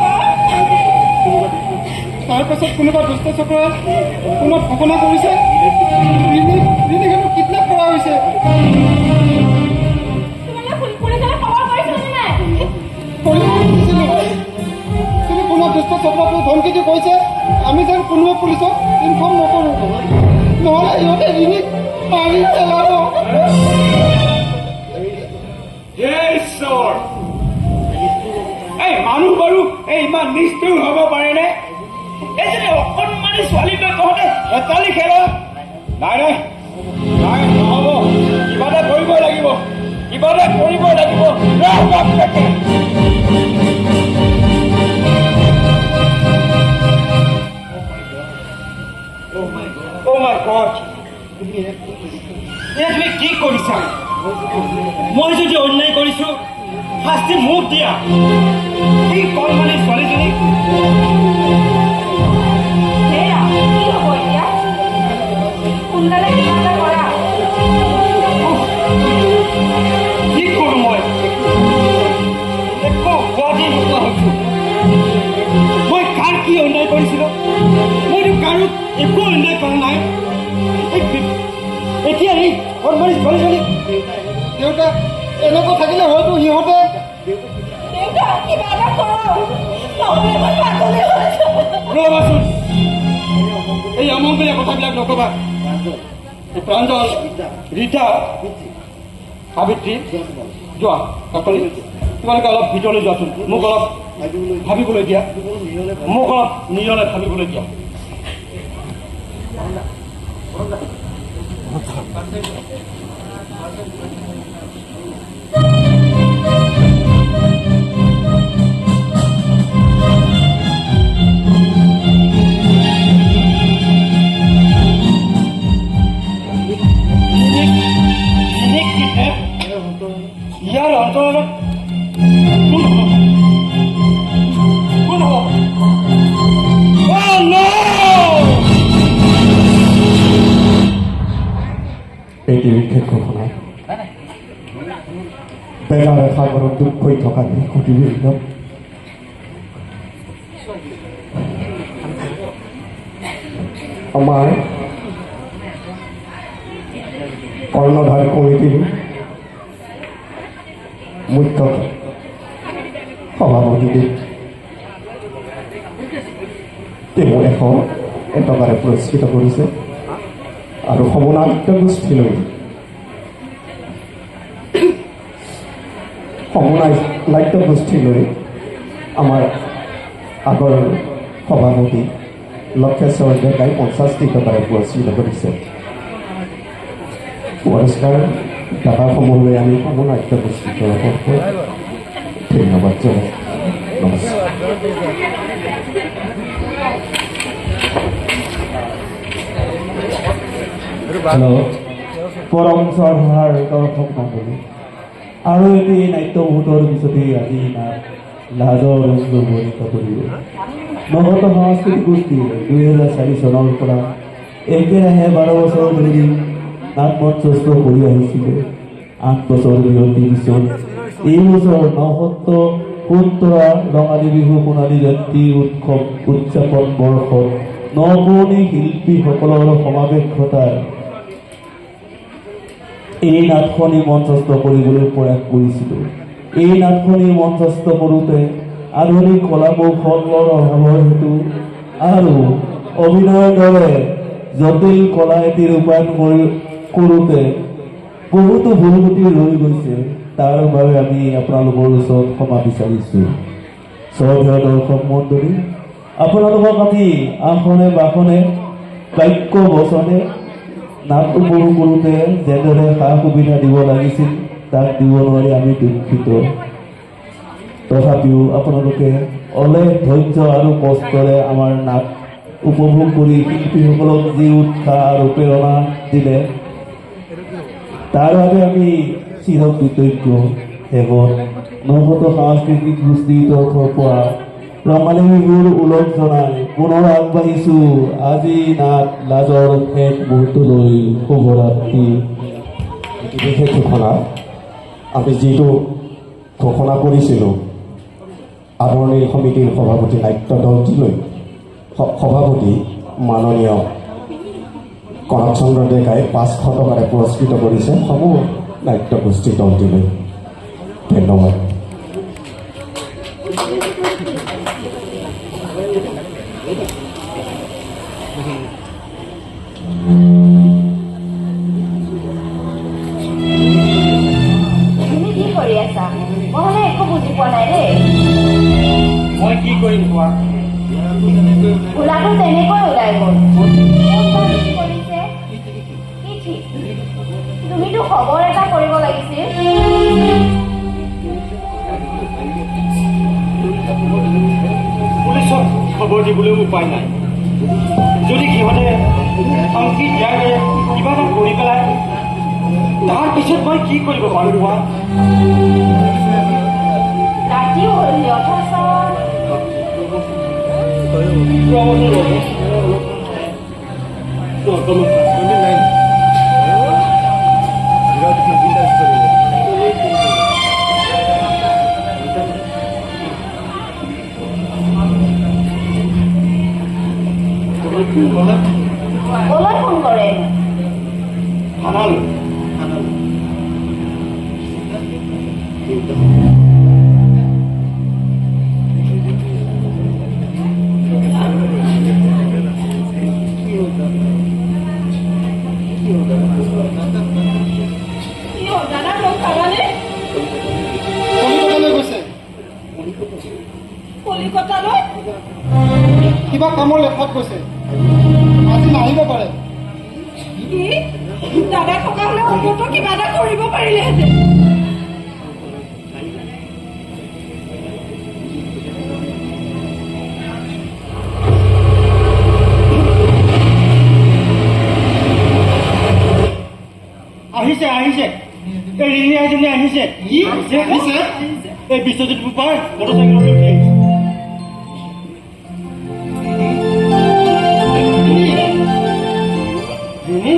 তাৰপাছত কোনোবা দুষ্ট চক্ৰই কোনো ঘটনা কৰিছে। ৰিণিক কিডনেপ কৰা হৈছে। পুলিচে খবৰ কৰিছিলে নাই? কিন্তু কোনো দুষ্ট চক্ৰটো ধমকি দি কৈছে আমি যেন কোনোৱে পুলিচক ইনফৰ্ম নকৰোঁ, নহ'লে ইহঁতে ৰিণিক মাৰি পেলাব। এই মানুহ বাৰু এই ইমান নিষ্ঠুৰ হ'ব পাৰেনে? এই যদি অকণমানি ছোৱালীটোৱে কওঁতে হেতালি খেল। নাই নাই নাই, নহ'ব। কিবা এটা কৰিবই লাগিব, কিবা এটা কৰিবই লাগিব। Oh my God! এয়া তুমি কি কৰিছা? মই যদি অন্যায় কৰিছো শাস্তি মোক দিয়া। এই কণমানি ছোৱালীজনী সেয়া কি হ'ব এতিয়া? সোনকালে কিবা এটা কৰা। কি কৰোঁ মই? একো সোৱাদেই নোপোৱা হৈছো। মই কাৰ কি অন্যায় কৰিছিলো? মইতো কাৰো একো অন্যায় কৰা নাই। এতিয়া এই কণমানি ছোৱালীজনী দেউতা এনেকুৱা থাকিলে হয়তো সিহঁতে দেউতা কিবা এটা কৰক, নহ'লে মই পাগলী হৈ যাম। ৰ'বাচোন, এই অমংগলীয়া কথাবিলাক নকবা। প্ৰাঞ্জল, ৰীতা, সাবিত্ৰী, যোৱা কাকলি, তোমালোকে অলপ ভিতৰলৈ যোৱাচোন। মোক অলপ ভাবিবলৈ দিয়া, মোক অলপ নিজলৈ ভাবিবলৈ দিয়া। ইয়াৰ অন্তৰত কোন হ'ব? কোন হ'ব? Oh no! এটি বিশেষ ঘটনা বেলাৰে সাগৰত দুখ হৈ থকা শিশুটিৰ আমাৰ কৰ্ণধাৰ কমিটিৰ মুখ্য সভাপতিদেৱ তেওঁ 100 টকাৰে পুৰস্কৃত কৰিছে আৰু সমনাট্য গোষ্ঠীলৈ সমনাট্য গোষ্ঠীলৈ আমাৰ আগৰ সভাপতি লক্ষেশ্বৰ ডেকাই 50টি টকাৰে পুৰস্কৃত কৰিছে। পুৰস্কাৰ দাতাসমূহলৈ আমি সমনাট্য গোষ্ঠীৰ তৰফৰ পৰা ধন্যবাদ জনাই নমস্কাৰ। হেল্ল' পৰম শ্ৰদ্ধাৰ দৰ্শক মণ্ডলী, আৰু এটি নাট্যভূতৰ পিছতেই আজি লাজৰ উপনীত কৰিব। নগত সাংস্কৃতিক গোষ্ঠীয়ে 2004 চনৰ পৰা একেৰাহে 12 বছৰ ধৰি নাট মঞ্চস্থ কৰি আহিছিলে। 8 বছৰ বিৰতিৰ পিছত এই বছৰ 970 ৰঙালী বিহু সোণালী জয়ন্তী উৎসৱ উদযাপন বৰ্ষত নপুৰণি শিল্পীসকলৰ সমাৱেশ ঘটাই এই নাটখনি মঞ্চস্থ কৰিবলৈ প্ৰয়াস কৰিছিলোঁ। এই নাটখনি মঞ্চস্থ কৰোঁতে আধুনিক কলা কৌশলৰ অভাৱৰ হেতু আৰু অভিনয়ৰ দৰে জটিল কলা এটি ৰূপায়ণ কৰোঁতে বহুতো ভুল ত্ৰুটি ৰৈ গৈছে। তাৰ বাবে আমি আপোনালোকৰ ওচৰত ক্ষমা বিচাৰিছোঁ। শ্ৰদ্ধেয় দৰ্শক মণ্ডলী, আপোনালোকক আমি আসনে বাসনে বাক্য বচনে নাট উপভোগ কৰোঁতে যেনেদৰে সা সুবিধা দিব লাগিছিল তাক দিব নোৱাৰি আমি দুখিত। তথাপিও আপোনালোকে অলেখ ধৈৰ্য আৰু কষ্টৰে আমাৰ নাট উপভোগ কৰি শিল্পীসকলক যি উৎসাহ আৰু প্ৰেৰণা দিলে তাৰ বাবে আমি চিৰকৃতজ্ঞ। শেষত নগত সাংস্কৃতিক গোষ্ঠীৰ তৰফৰ পৰা ৰঙালী বিহুৰ ওলগ জনাই পুনৰ আগবাঢ়িছোঁ আজি নাট লাজৰ শেষ মুহূৰ্তলৈ শুভৰাত্ৰি। বিশেষ ঘোষণা আমি যিটো ঘোষণা কৰিছিলোঁ আদৰণি সমিতিৰ সভাপতি নাট্য দলটিলৈ সভাপতি মাননীয় কনক চন্দ্ৰ ডেকাই 500 টকাৰে পুৰস্কৃত কৰিছে সমূহ নাট্য গোষ্ঠী দলটিলৈ। ধন্যবাদ। তুমি কি কৰি আছা? মই মানে একো বুজি পোৱা নাই দেই। মই কি কৰিম কোৱা? ওলাটো তেনেকৈ ওলাই গ'ল। কি কৰিছে? কি ঠিক? তুমিতো খবৰ এটা কৰিব লাগিছিল। পুলিচক খবৰ দিবলৈ উপায় নাই। যদি সিহঁতে আনকি দিয়াৰে কিবা এটা কৰি পেলাই তাৰ পিছত মই কি কৰিব পাৰোঁ কোৱা? ৰাতিও হ'ল অথচ কলৈ ফোন কৰে? থানালৈ। দাদা লগ পালানে? কলিকতালৈ গৈছে। কলিকতালৈ? কিবা কামৰ লেঠাত গৈছে। আজি নাহিব পাৰে। কি? দাদা থকা হ'লে অন্তত কিবা এটা কৰিব পাৰিলেহেঁতেন। আহিছে আহিছে, এই ৰিণী আইজনী আহিছে। কি আহিছে? এই বিশ্বজিৎ বোপাৰ মটৰচাইকেলত উঠি আহিছে। ৰিণী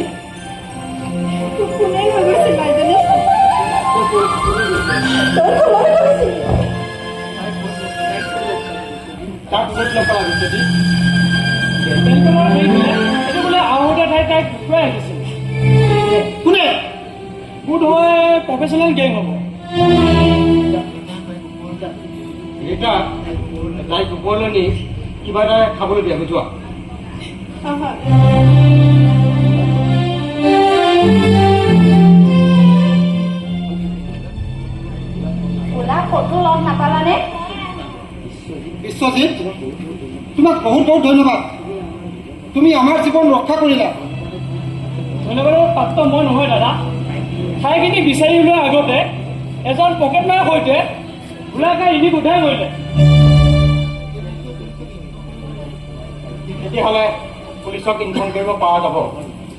কোনে লৈ গৈছিল বাইজনী? তাক ক'ত লগ পালা বিশ্বজিৎ? এইটো বোলে আহোঁতে তাইক ঘূৰাই আহিছিল। কোনে? বোধ হয় প্ৰফেচনেল গেং হ'ব। ৰীতা, তাইক ওপৰলৈ নি কিবা এটা খাবলৈ দিয়া যোৱা। ওলা ক'তো লগ নাপালানে? বিশ্বজিৎ, তোমাক বহুত বহুত ধন্যবাদ। তুমি আমাৰ জীৱন ৰক্ষা কৰিলা। ধন্যবাদৰ পাত্ৰ মই নহয় দাদা। ঠাইখিনি বিচাৰি উলিওৱাৰ আগতে এজন পকেটমাৰৰ সৈতে গোলাকাৰ ৰিণীক উদ্ধাৰ কৰিলে। তেতিয়াহ'লে পুলিচক ইনফৰ্ম কৰিব পৰা যাব।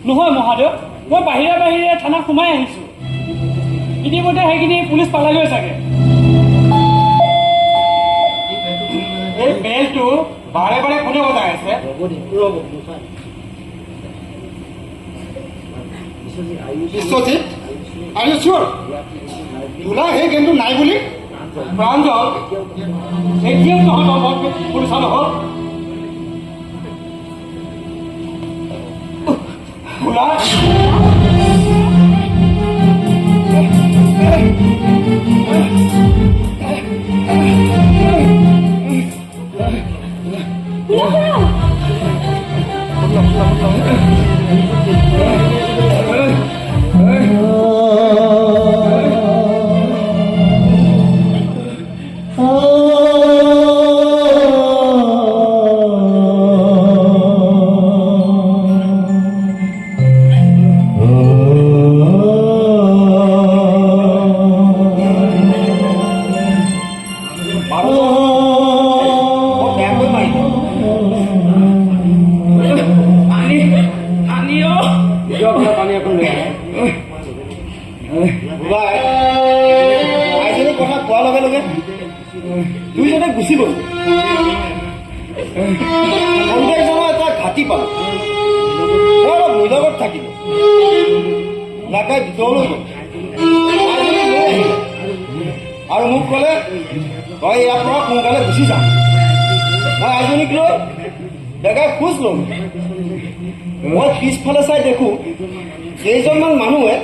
নহয় মহাদেৱ, মই বাহিৰে বাহিৰে থানাত সোমাই আহিছোঁ। ইতিমধ্যে সেইখিনি পুলিচ পালাগৈ চাগে। এই বেলটো বাৰে বাৰে কোনে বজাই আছে? বিশ্বজিৎ, আৰ ইউ চিয়'ৰ? ওলা সেই গেমটো নাই বুলি? প্ৰাঞ্জল, এতিয়াও তহঁতৰ মন পুলিচা নহ'ল। ওলা আইজনী পোৱাৰ লগে লগে দুইজনে গুচি গ'ল। সন্দেহজনৰ এটা ঘাটি পালোঁ, মই অলপ মোৰ লগত থাকিব নাকাই ভিতৰলৈ গ'ল। আইজনী লৈ আহিলে আৰু মোক ক'লে তই ইয়াৰ পৰা সোনকালে গুচি যা। মই আইজনীক লৈ ডেগাই খোজ ল'ম। মই পিছফালে চাই দেখোঁ কেইজনমান মানুহে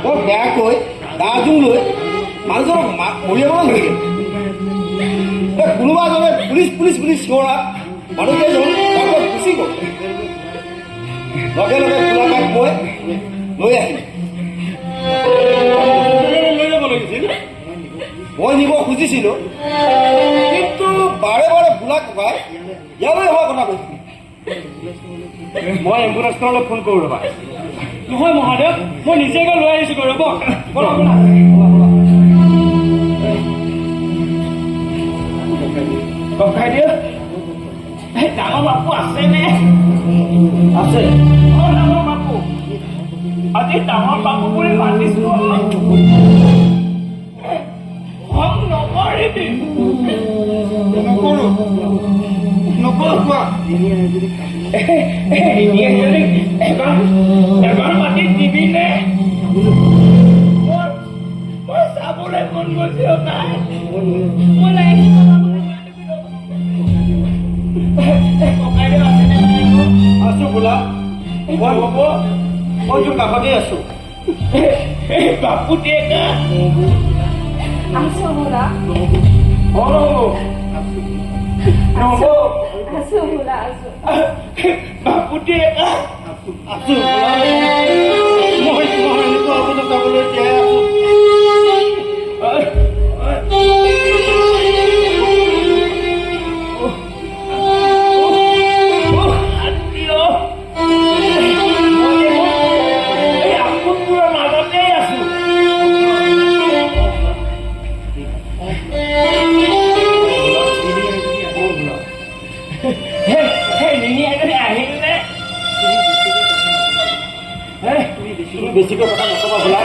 বৰ বেয়াকৈ দা জোং লৈ মানুহজনক মৰিয়াবলৈ ধৰিলে। কোনোবা এজনে পুলিচ পুলিচ বুলি চিঞৰা মানুহকেইজন তাৰ পৰা গুচি গ'ল। লগে লগে গোলাঘাট মই লৈ আহিলোঁ। লৈ যাব লাগিছিল, মই নিব খুজিছিলোঁ, কিন্তু বাৰে বাৰে বোলা ককাই ইয়ালৈ অহা কথা কৈছিল। মই এম্বুলেঞ্চখনলৈ ফোন কৰোঁ ৰ'বা। নহয় মহাদেৱ, মই নিজে গৈ লৈ আহিছোঁ ৰ'ব। ব'লা ব'লা ককাই দিয়ক। এই ডাঙৰ বাপু আছেনে? আছে। অঁ ডাঙৰ বাপু, আজি ডাঙৰ বাপু বুলি মাতিছোঁ। খং নকৰিবি। নকৰোঁ নকৰোঁ কোৱা। এবাৰ মাতি দিবিনে? মই চাবলৈ মন গৈছে নাই। আছো বোলা, মই হ'ব, মই তোৰ কাষতেই আছো। বাপু ডেকা আছো বোলা, নহ'ব আছো বোলা, আছো। বাপু ডেকা আছো। মই তোমাৰ এনেকুৱা অৱস্থা চাবলৈ জীয়াই আছো। বেছিকৈ কথা নকবা বোলা।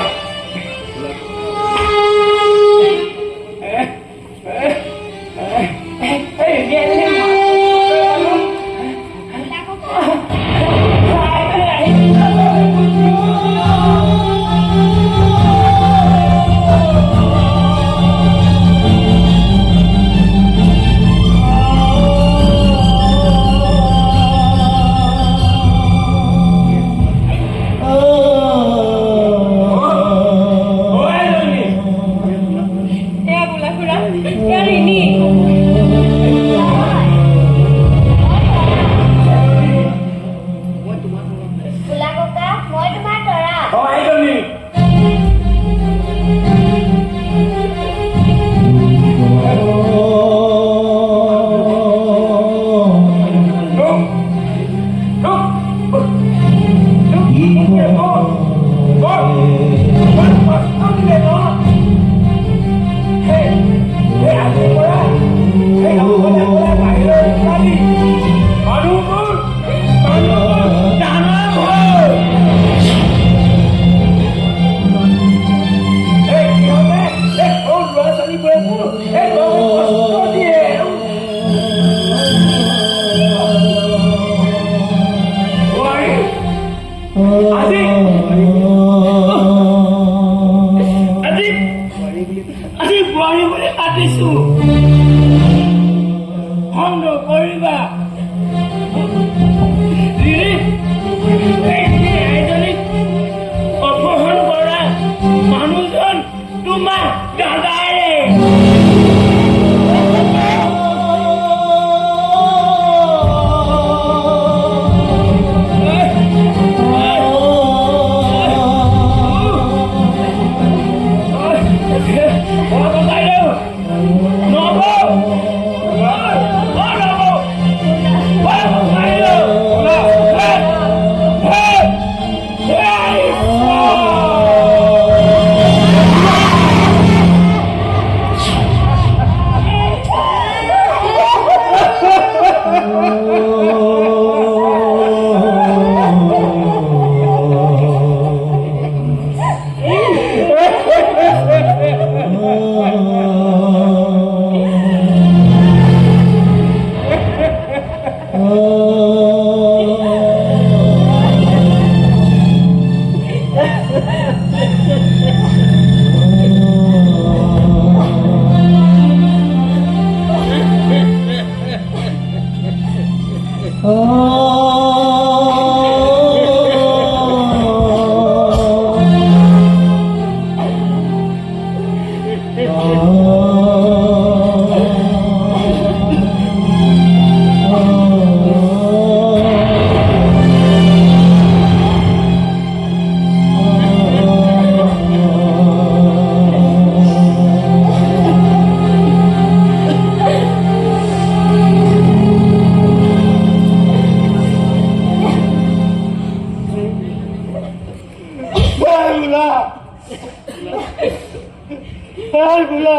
ভোলা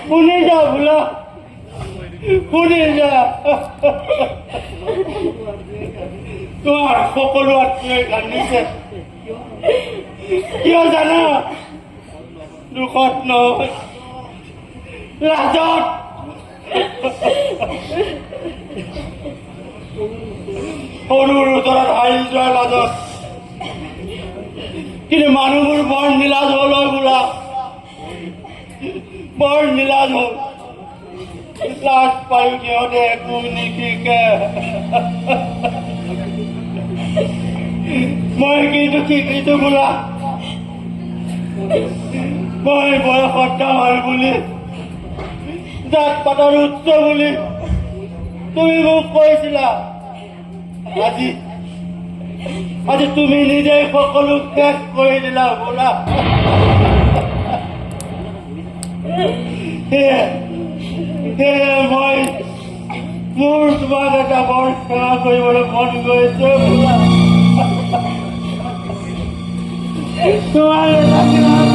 শুনে যা ভোলা শুনে যা তোমাৰ সকলো আত্মীয় কান্দিছে কিয় জানা দুখত নহয় লাজত সৰুৰ ওচৰত হাৰি যোৱাৰ লাজত কিন্তু মানুহবোৰ বৰ নীলাজ হ'ল বোলা বৰ নীলাজ হ'ল লাজ পায়ো সিহঁতে একো নিশিকে মই কিন্তু শিকিছো বোলা মই বয়সত ডাঙৰ বুলি জাত পাতৰ উচ্চ বুলি তুমি মোক কৈছিলা আজি আজি তুমি নিজেই সকলো শেষ কৰি দিলা বোলা সেয়ে মই মোৰ তোমাক এটা বৰ সেৱা কৰিবলৈ মন গৈছে বোলা তোমাৰ এটা